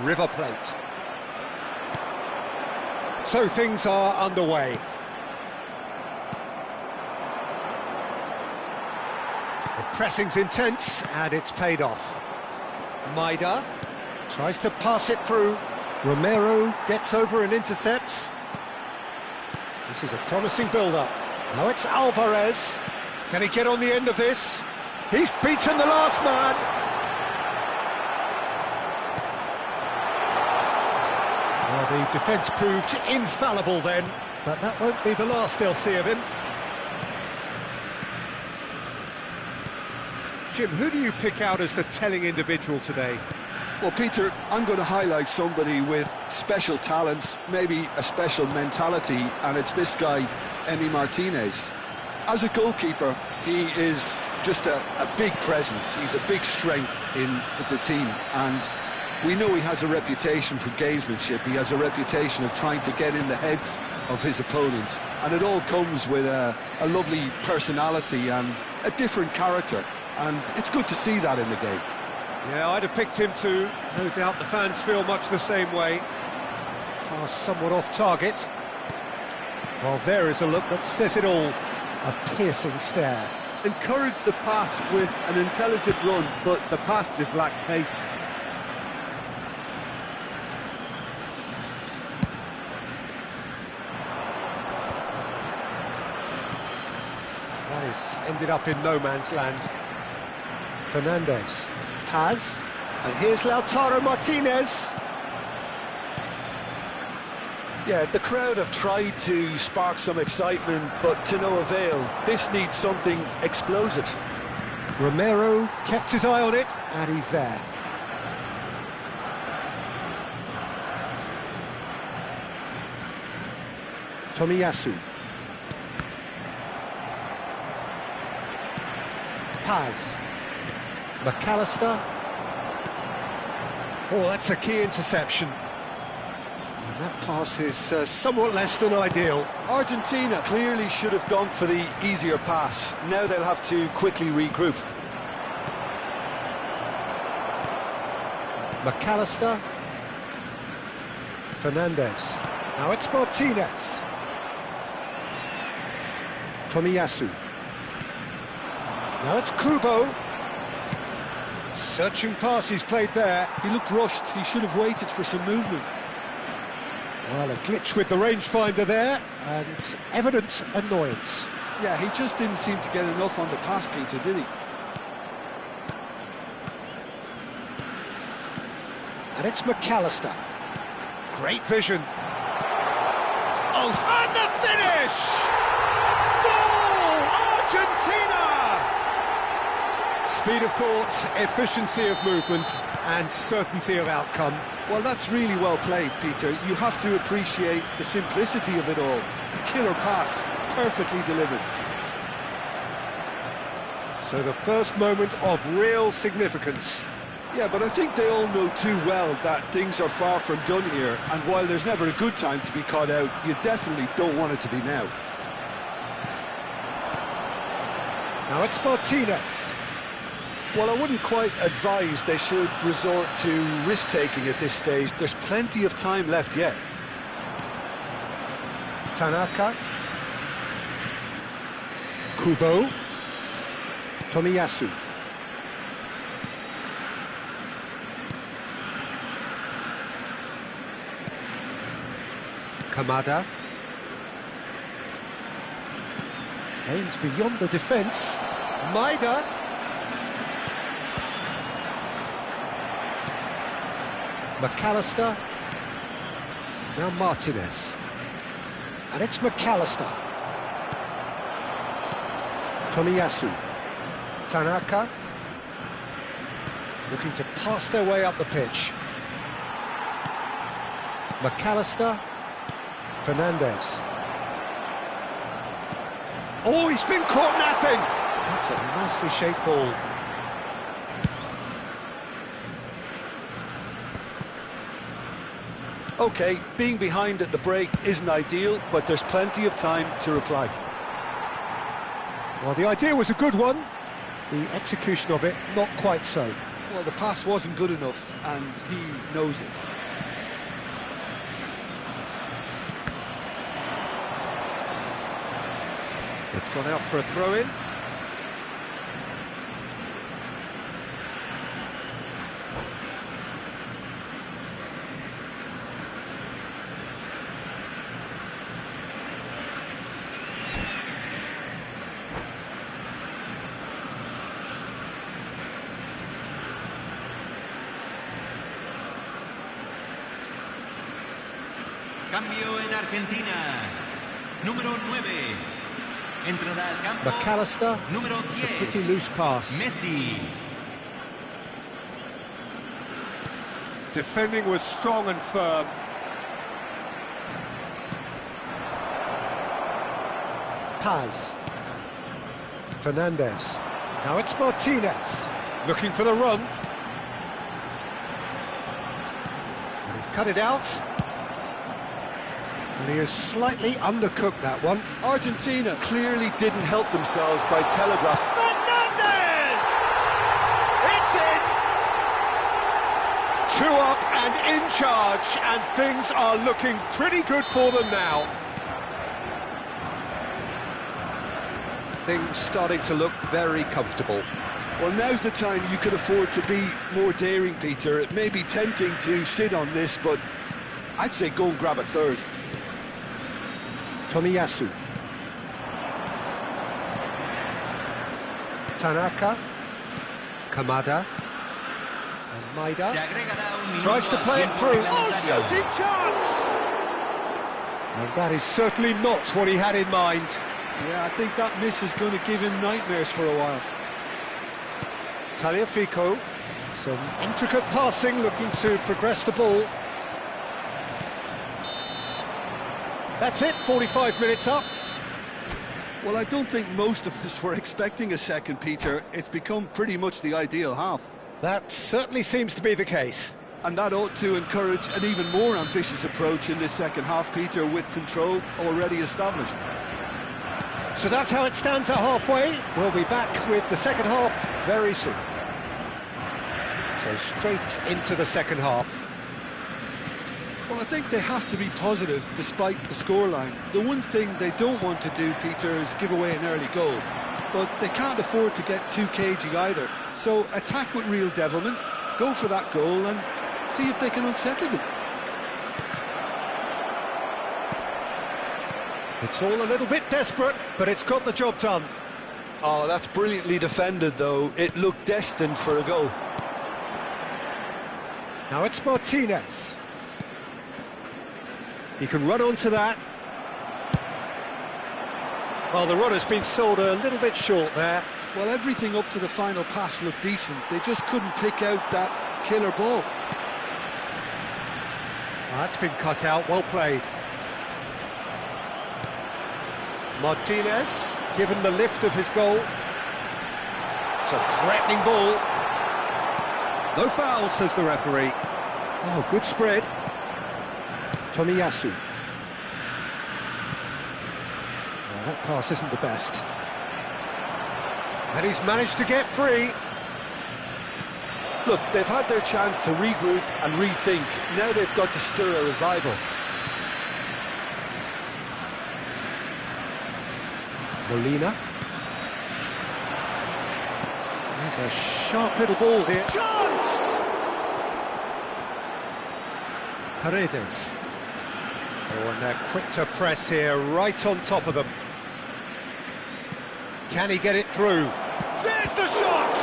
River Plate. So things are underway. The pressing's intense and it's paid off. Maida tries to pass it through. Romero gets over and intercepts. This is a promising build-up. Now it's Alvarez. Can he get on the end of this? He's beaten the last man. Well, the defence proved infallible then, but that won't be the last they'll see of him. Jim, who do you pick out as the telling individual today? Well, Peter, I'm going to highlight somebody with special talents, maybe a special mentality, and it's this guy, Emi Martinez. As a goalkeeper, he is just a big presence. He's a big strength in the team, and we know he has a reputation for gamesmanship. He has a reputation of trying to get in the heads of his opponents, and it all comes with a lovely personality and a different character, and it's good to see that in the game. Yeah, I'd have picked him too. No doubt the fans feel much the same way. Pass somewhat off target. Well, there is a look that says it all. A piercing stare. Encouraged the pass with an intelligent run, but the pass just lacked pace. Nice. Ended up in no man's land. Fernandez. Paz. And here's Lautaro Martinez. Yeah, the crowd have tried to spark some excitement, but to no avail. This needs something explosive. Romero kept his eye on it, and he's there. Tomiyasu. Paz. McAllister. Oh, that's a key interception. And that pass is somewhat less than ideal. Argentina clearly should have gone for the easier pass. Now they'll have to quickly regroup. McAllister. Fernandez. Now it's Martinez. Tomiyasu. Now it's Kubo. Searching pass he's played there. He looked rushed. He should have waited for some movement. Well, a glitch with the rangefinder there, and evident annoyance. Yeah, he just didn't seem to get enough on the pass, Peter, did he? And it's McAllister. Great vision. Oh, and the finish! Goal! Argentina! Speed of thought, efficiency of movement, and certainty of outcome. Well, that's really well played, Peter. You have to appreciate the simplicity of it all. Killer pass, perfectly delivered. So the first moment of real significance. Yeah, but I think they all know too well that things are far from done here, and while there's never a good time to be caught out, you definitely don't want it to be now. Now it's Martinez. Well, I wouldn't quite advise they should resort to risk-taking at this stage. There's plenty of time left yet. Tanaka. Kubo. Tomiyasu. Kamada. Aims beyond the defence. Maida. McAllister. Now Martinez. And it's McAllister. Tomiyasu. Tanaka. Looking to pass their way up the pitch. McAllister. Fernandez. Oh, he's been caught napping! That's a nicely shaped ball. OK, being behind at the break isn't ideal, but there's plenty of time to reply. Well, the idea was a good one. The execution of it, not quite so. Well, the pass wasn't good enough, and he knows it. It's gone out for a throw-in. Cambio en Argentina. Número 9. Entrará al campo. McAllister. Número It's 10. a pretty loose pass. Messi. Defending was strong and firm. Paz. Fernandez. Now it's Martinez. Looking for the run. And he's cut it out. And he has slightly undercooked that one. Argentina clearly didn't help themselves by telegraph. Fernandez! It's in! 2 up and in charge, and things are looking pretty good for them now. Things starting to look very comfortable. Well, now's the time you could afford to be more daring, Peter. It may be tempting to sit on this, but I'd say go and grab a third. Tomiyasu. Tanaka. Kamada. And Maida. Se agregará un minuto Tries to al play it tiempo through. reglamentario. Shooting chance! And that is certainly not what he had in mind. Yeah, I think that miss is going to give him nightmares for a while. Tagliafico. Some intricate passing, looking to progress the ball. That's it, 45 minutes up. Well, I don't think most of us were expecting a second, Peter. It's become pretty much the ideal half. That certainly seems to be the case. And that ought to encourage an even more ambitious approach in this second half, Peter, with control already established. So that's how it stands at halfway. We'll be back with the second half very soon. So straight into the second half. Well, I think they have to be positive despite the scoreline. The one thing they don't want to do, Peter, is give away an early goal. But they can't afford to get too cagey either. So attack with real devilment, go for that goal and see if they can unsettle them. It's all a little bit desperate, but it's got the job done. Oh, that's brilliantly defended, though. It looked destined for a goal. Now it's Martinez. He can run onto that. Well, the run has been sold a little bit short there. Well, everything up to the final pass looked decent. They just couldn't pick out that killer ball. Well, that's been cut out, well played. Martinez, given the lift of his goal. It's a threatening ball. No foul, says the referee. Oh, good spread. Tomiyasu. Well, that pass isn't the best. And he's managed to get free. Look, they've had their chance to regroup and rethink. Now they've got to stir a revival. Molina. There's a sharp little ball here. Chance! Paredes. Oh, and they're quick to press here, right on top of them. Can he get it through? There's the shot!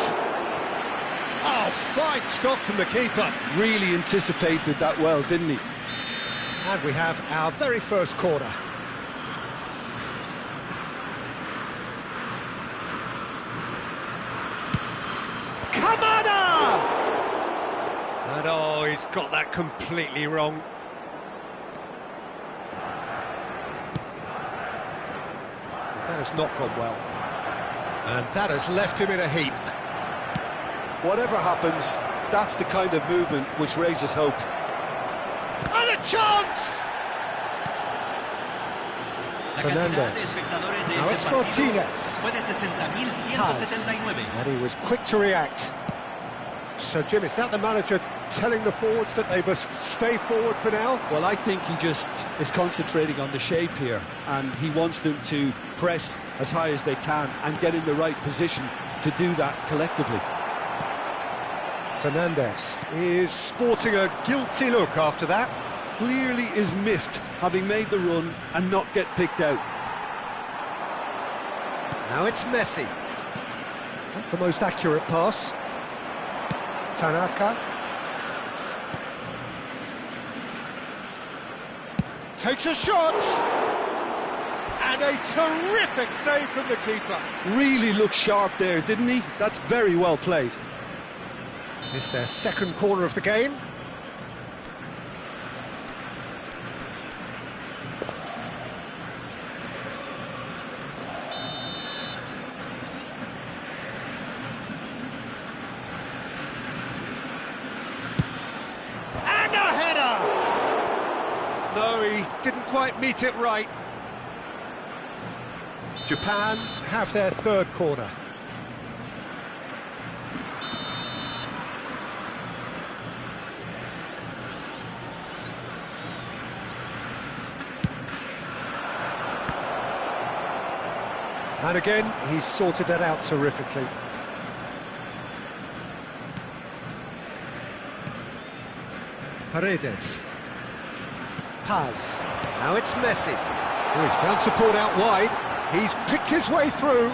Oh, fine stop from the keeper. Really anticipated that well, didn't he? And we have our very first corner. Kamada! And oh, he's got that completely wrong. That has not gone well. And that has left him in a heap. Whatever happens, that's the kind of movement which raises hope. And a chance! Fernandez. Now it's Martinez. Paz. And he was quick to react. So, Jim, is that the manager telling the forwards that they must stay forward for now? Well, I think he just is concentrating on the shape here, and he wants them to press as high as they can and get in the right position to do that collectively. Fernandez is sporting a guilty look after that. Clearly is miffed, having made the run and not get picked out. Now it's Messi. Not the most accurate pass. Tanaka. takes a shot! And a terrific save from the keeper. Really looked sharp there, didn't he? That's very well played. It's their second corner of the game. And a header! No, he didn't quite meet it right. Japan have their third corner. And again, he's sorted that out terrifically. Paredes. Paz. Now it's Messi. Oh, he's found support out wide. He's picked his way through.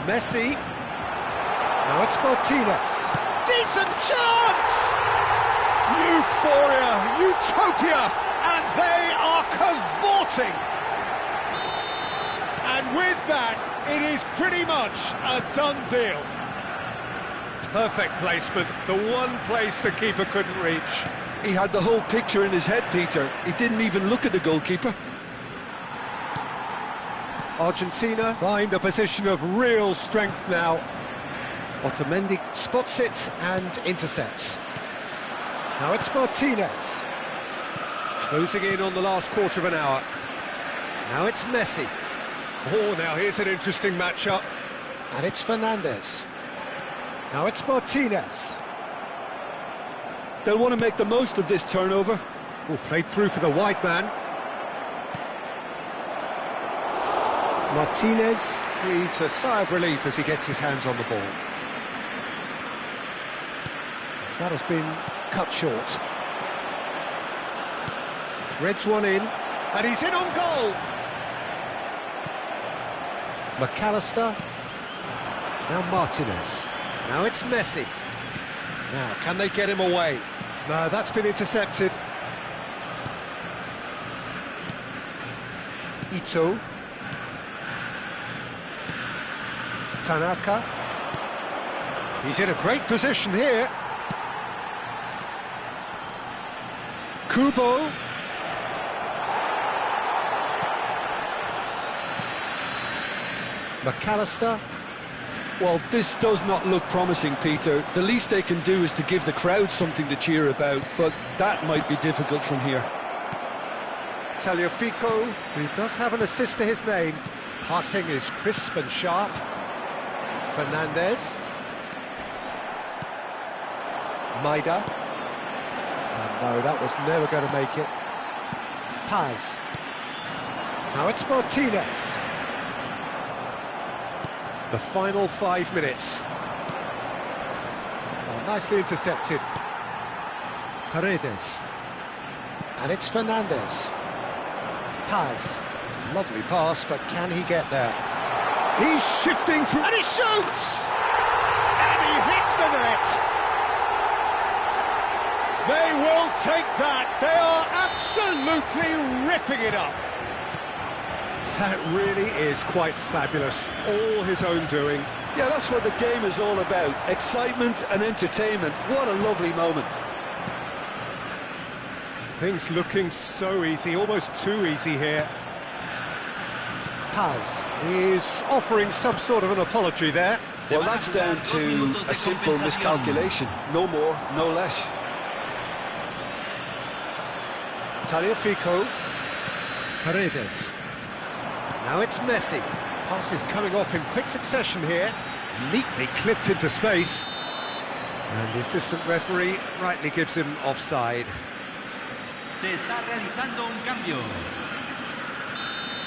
Messi. Now it's Martinez. Decent chance! Euphoria, utopia, and they are cavorting. And with that, it is pretty much a done deal. Perfect placement, the one place the keeper couldn't reach. He had the whole picture in his head, Peter. He didn't even look at the goalkeeper. Argentina find a position of real strength now. Otamendi spots it and intercepts. Now it's Martinez. Closing in on the last quarter of an hour. Now it's Messi. Oh, now here's an interesting matchup. And it's Fernandez. Now it's Martinez. They'll want to make the most of this turnover. Oh, played through for the wide man. Martinez breathes a sigh of relief as he gets his hands on the ball. That has been cut short. Threads one in, and he's in on goal! McAllister. Now Martinez. Now it's Messi. Now, can they get him away? No, that's been intercepted. Ito. Tanaka. He's in a great position here. Kubo. McAllister. Well, this does not look promising, Peter. The least they can do is to give the crowd something to cheer about, but that might be difficult from here. Tagliafico, who does have an assist to his name. Passing is crisp and sharp. Fernandez. Maida. Oh, no, that was never going to make it. Paz. Now it's Martinez. The final 5 minutes. Oh, nicely intercepted. Paredes. And it's Fernandez. Paz. Lovely pass, but can he get there? He's shifting through... And he shoots! And he hits the net! They will take that. They are absolutely ripping it up. That really is quite fabulous. All his own doing. Yeah, that's what the game is all about. Excitement and entertainment. What a lovely moment. Things looking so easy, almost too easy here. Paz is offering some sort of an apology there. Well, that's down to a simple miscalculation. No more, no less. Tagliafico. Paredes. Now it's Messi. Pass is coming off in quick succession here. Neatly clipped into space. And the assistant referee rightly gives him offside. Se está realizando un cambio.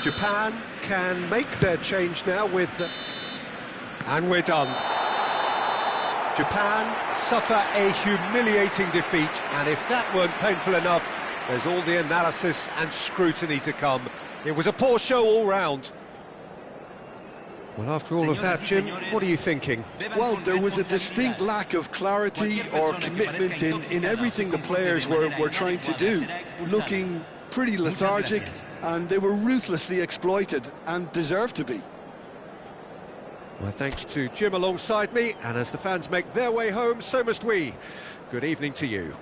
Japan can make their change now with... And we're done. Japan suffer a humiliating defeat, and if that weren't painful enough, there's all the analysis and scrutiny to come. It was a poor show all round. Well, after all of that, Jim, what are you thinking? Well, there was a distinct lack of clarity or commitment in everything the players were trying to do. Looking pretty lethargic, and they were ruthlessly exploited and deserved to be. My thanks to Jim alongside me, and as the fans make their way home, so must we. Good evening to you.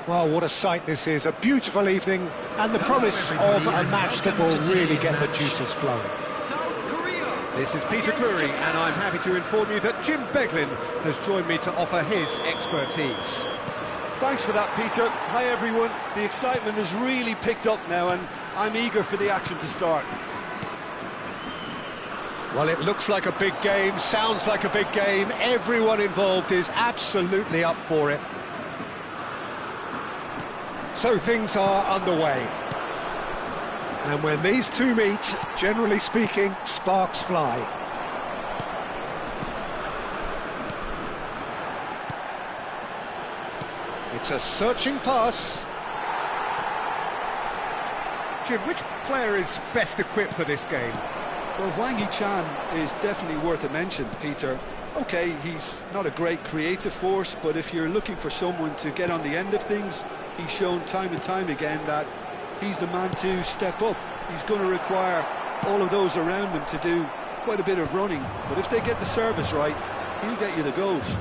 Well, what a sight this is. A beautiful evening and the promise of a match that will really get the juices flowing. This is Peter Drury, and I'm happy to inform you that Jim Beglin has joined me to offer his expertise. Thanks for that, Peter. Hi, everyone. The excitement has really picked up now, and I'm eager for the action to start. Well, it looks like a big game, sounds like a big game. Everyone involved is absolutely up for it. So things are underway. And when these two meet, generally speaking, sparks fly. It's a searching pass. Jim, which player is best equipped for this game? Well, Wang Yi-chan is definitely worth a mention, Peter. OK, he's not a great creative force, but if you're looking for someone to get on the end of things, he's shown time and time again that he's the man to step up. He's going to require all of those around him to do quite a bit of running, but if they get the service right, he'll get you the goals.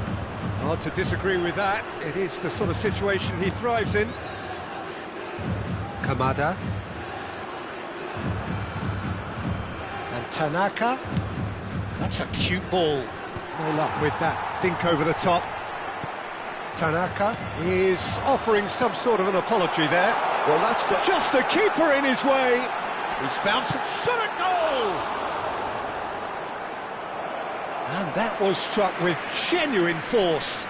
Hard to disagree with that. It is the sort of situation he thrives in. Kamada. And Tanaka. That's a cute ball. No luck with that. Dink over the top. Tanaka is offering some sort of an apology there. Well, that's just the keeper in his way. He's found some shot at goal. And that was struck with genuine force.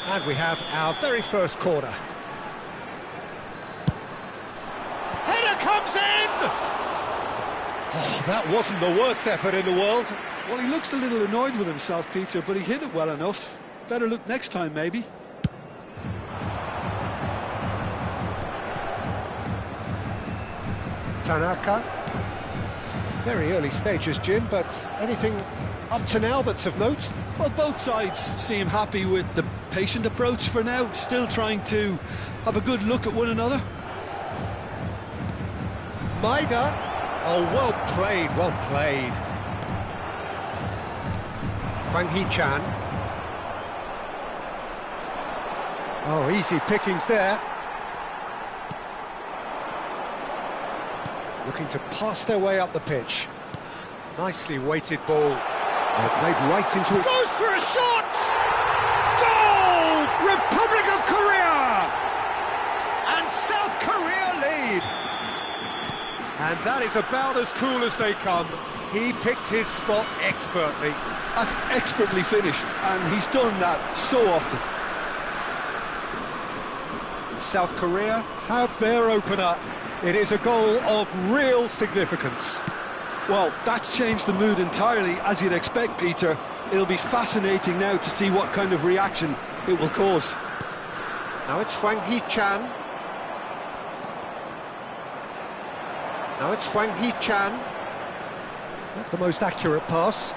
And we have our very first corner. Header comes in! Oh, that wasn't the worst effort in the world. Well, he looks a little annoyed with himself, Peter, but he hit it well enough. Better look next time, maybe. Tanaka. Very early stages, Jim, but anything up to now that's of note? Well, both sides seem happy with the patient approach for now, still trying to have a good look at one another. Maida. Oh, well played, well played. Hwang Hee-chan. Oh, easy pickings there. Looking to pass their way up the pitch. Nicely weighted ball. Played right into it. Goes for a shot! Goal! Republic of Korea! And South Korea lead. And that is about as cool as they come. He picked his spot expertly. That's expertly finished, and he's done that so often. South Korea have their opener. It is a goal of real significance. Well, that's changed the mood entirely, as you'd expect, Peter. It'll be fascinating now to see what kind of reaction it will cause. Now it's Hwang Hee-chan. Now it's Hwang Hee-chan. Not the most accurate pass.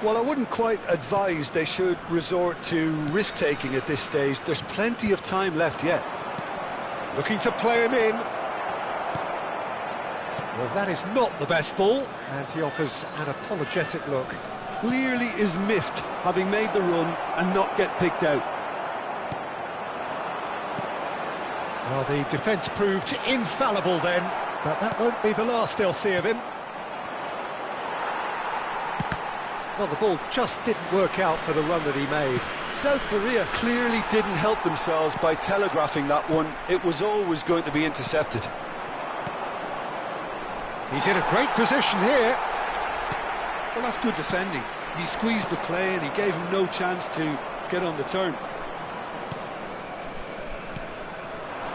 Well, I wouldn't quite advise they should resort to risk-taking at this stage. There's plenty of time left yet. Looking to play him in. Well, that is not the best ball, and he offers an apologetic look. Clearly is miffed, having made the run and not get picked out. Well, the defence proved infallible then, but that won't be the last they'll see of him. Well, the ball just didn't work out for the run that he made. South Korea clearly didn't help themselves by telegraphing that one. It was always going to be intercepted. He's in a great position here. Well, that's good defending. He squeezed the play and he gave him no chance to get on the turn.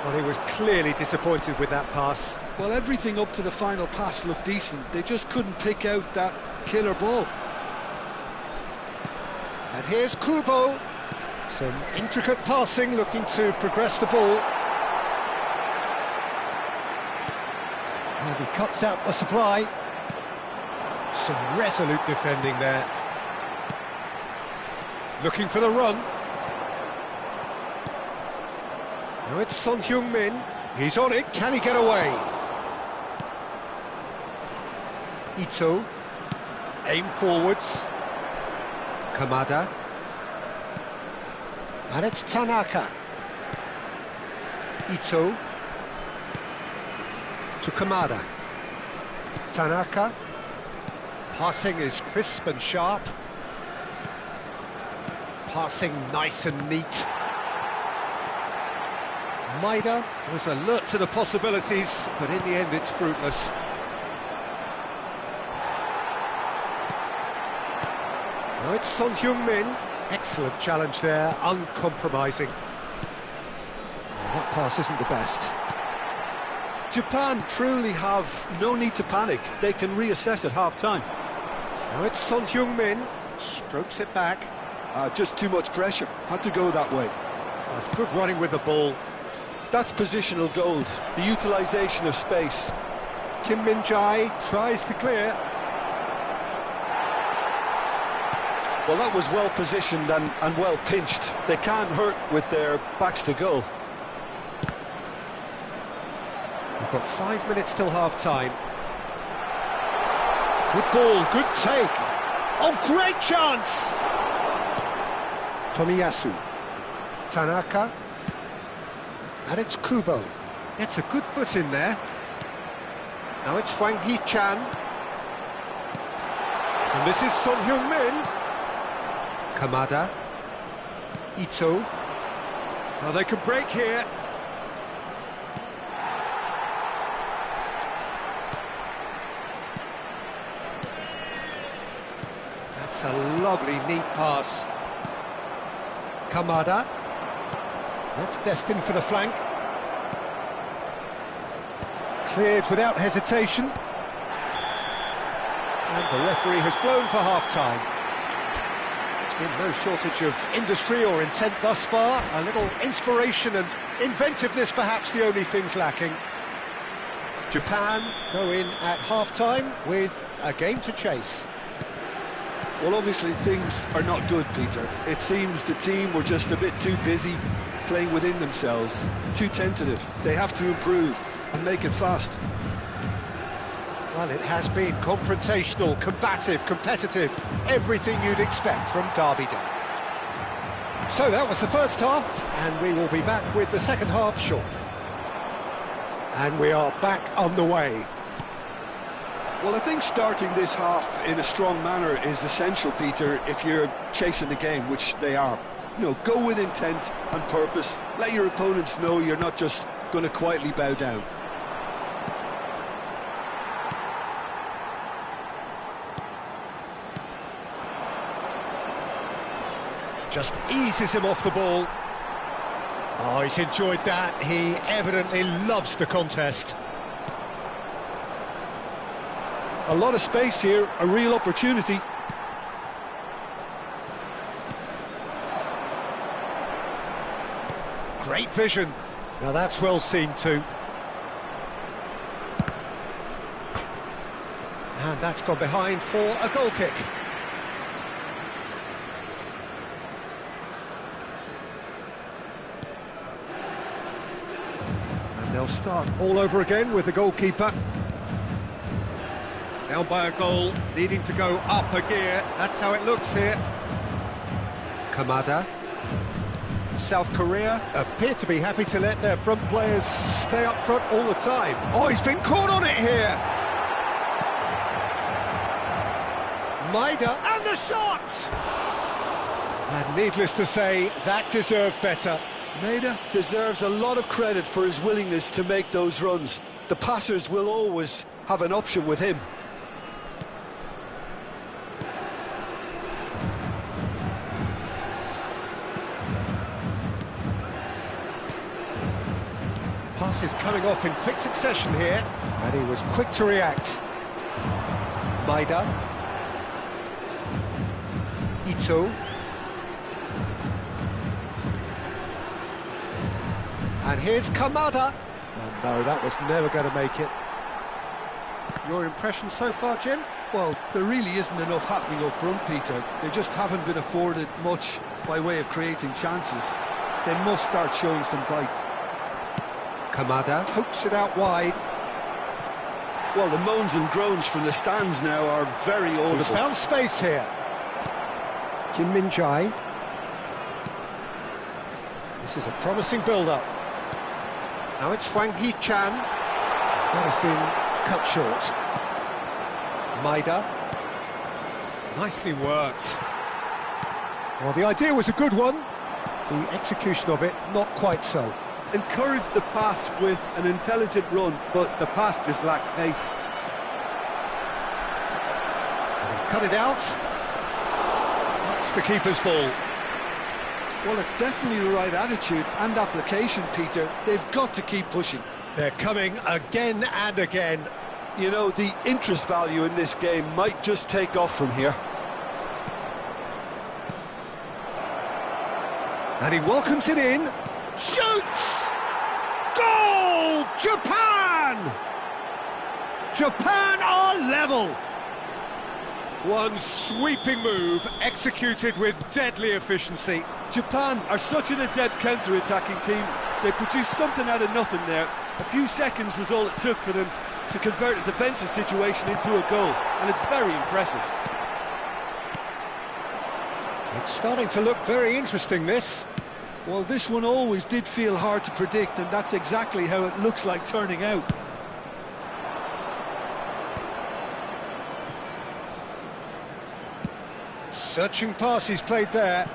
Well, he was clearly disappointed with that pass. Well, everything up to the final pass looked decent. They just couldn't pick out that killer ball. And here's Kubo. Some intricate passing, looking to progress the ball. And he cuts out the supply. Some resolute defending there. Looking for the run. Now it's Son Heung-min. He's on it. Can he get away? Ito. Aim forwards. Kamada. And it's Tanaka. Ito. To Kamada. Tanaka. Passing is crisp and sharp. Passing nice and neat. Maida was alert to the possibilities, but in the end it's fruitless. Now it's Son Heung-min. Excellent challenge there, uncompromising. Well, that pass isn't the best. Japan truly have no need to panic. They can reassess at half-time. Now it's Son Heung-min. Strokes it back. Just too much pressure. Had to go that way. That's good running with the ball. That's positional gold. The utilisation of space. Kim Min-jae tries to clear. Well, that was well positioned and well pinched. They can't hurt with their backs to goal. We've got 5 minutes till half-time. Good ball, good take. Oh, great chance! Tomiyasu. Tanaka. And it's Kubo. It's a good foot in there. Now it's Hwang Hee-chan. And this is Son Heung-min. Kamada. Ito. Well, they could break here. That's a lovely, neat pass. Kamada. That's destined for the flank. Cleared without hesitation. And the referee has blown for half-time. There's been no shortage of industry or intent thus far. A little inspiration and inventiveness, perhaps the only things lacking. Japan go in at half-time with a game to chase. Well, obviously things are not good, Peter. It seems the team were just a bit too busy playing within themselves, too tentative. They have to improve and make it fast. Well, it has been confrontational, combative, competitive, everything you'd expect from Derby Day. So that was the first half, and we will be back with the second half shortly. And we are back on the way. Well, I think starting this half in a strong manner is essential, Peter, if you're chasing the game, which they are. You know, go with intent and purpose. Let your opponents know you're not just going to quietly bow down. Just eases him off the ball. Oh, he's enjoyed that. He evidently loves the contest. A lot of space here, a real opportunity. Great vision. Now that's well seen too. And that's gone behind for a goal kick. And they'll start all over again with the goalkeeper. Down by a goal, needing to go up a gear. That's how it looks here. Kamada. South Korea appear to be happy to let their front players stay up front all the time. Oh, he's been caught on it here. Maida, and the shot! And needless to say, that deserved better. Maida deserves a lot of credit for his willingness to make those runs. The passers will always have an option with him. Passes coming off in quick succession here, and he was quick to react. Maida. Ito. And here's Kamada. Oh no, that was never going to make it. Your impression so far, Jim? Well, there really isn't enough happening up front, Peter. They just haven't been afforded much by way of creating chances. They must start showing some bite. Kamada pokes it out wide. Well, the moans and groans from the stands now are very audible. He's found space here. Kim Min-jae. This is a promising build-up. Now it's Hwang Hee-chan. That has been cut short. Maida. Nicely worked. Well, the idea was a good one. The execution of it, not quite so. Encouraged the pass with an intelligent run, but the pass just lacked pace. And he's cut it out. That's the keeper's ball. Well, it's definitely the right attitude and application, Peter. They've got to keep pushing. They're coming again and again. You know, the interest value in this game might just take off from here. And he welcomes it in. Shoots! Goal! Japan! Japan are level! One sweeping move, executed with deadly efficiency. Japan are such an adept counter-attacking team. They produced something out of nothing there. A few seconds was all it took for them to convert a defensive situation into a goal, and it's very impressive. It's starting to look very interesting, this. Well, this one always did feel hard to predict, and that's exactly how it looks like turning out. Searching pass he's played there.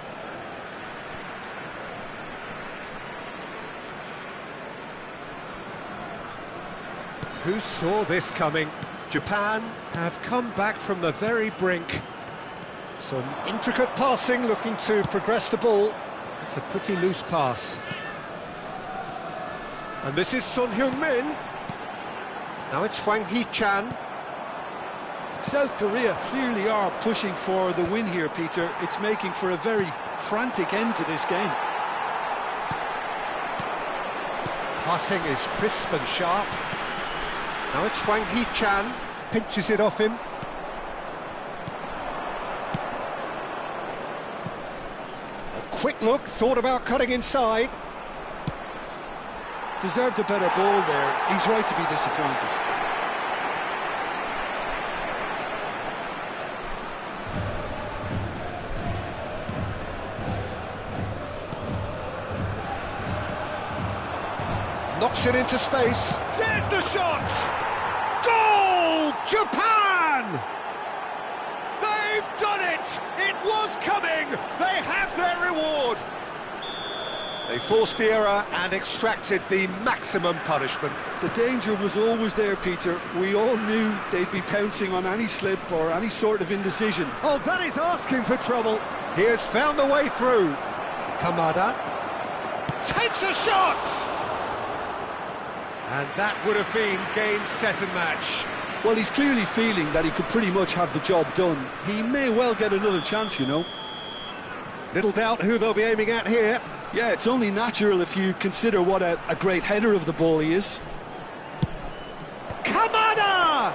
Who saw this coming? Japan have come back from the very brink. Some intricate passing, looking to progress the ball. It's a pretty loose pass. And this is Son Heung-min. Now it's Hwang Hee-chan. South Korea clearly are pushing for the win here, Peter. It's making for a very frantic end to this game. Passing is crisp and sharp. Now it's Hwang Hee-chan, pinches it off him. A quick look, thought about cutting inside. Deserved a better ball there. He's right to be disappointed. Knocks it into space. There's the shot! Goal! Japan! They've done it! It was coming! They have their reward! They forced the error and extracted the maximum punishment. The danger was always there, Peter. We all knew they'd be pouncing on any slip or any sort of indecision. Oh, that is asking for trouble. He has found the way through. Kamada takes a shot! And that would have been game, set and match. Well, he's clearly feeling that he could pretty much have the job done. He may well get another chance, you know. Little doubt who they'll be aiming at here. Yeah, it's only natural if you consider what a great header of the ball he is. Kamada!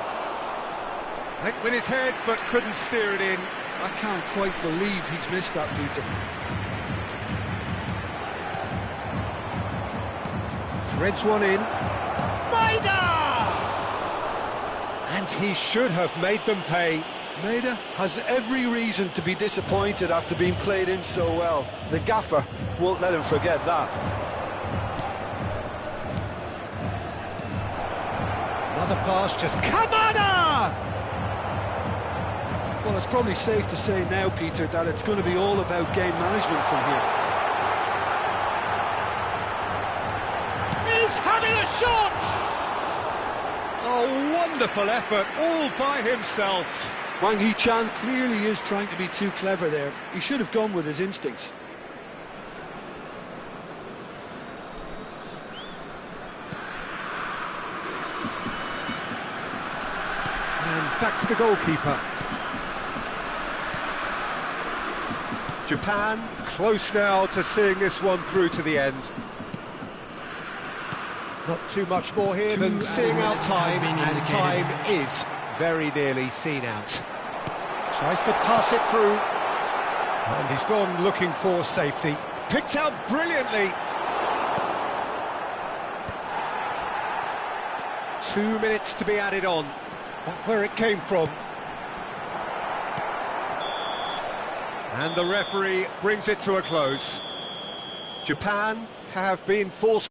Went with his head, but couldn't steer it in. I can't quite believe he's missed that, Peter. Threads one in. Maida! And he should have made them pay. Maida has every reason to be disappointed after being played in so well. The gaffer won't let him forget that. Another pass, just Kamada! Well, it's probably safe to say now, Peter, that it's going to be all about game management from here. He's having a shot! A wonderful effort, all by himself. Hwang Hee-chan clearly is trying to be too clever there. He should have gone with his instincts. And back to the goalkeeper. Japan close now to seeing this one through to the end. Not too much more here than seeing out time, and time is very nearly seen out. Tries to pass it through, and he's gone looking for safety. Picked out brilliantly. 2 minutes to be added on. That's where it came from. And the referee brings it to a close. Japan have been forced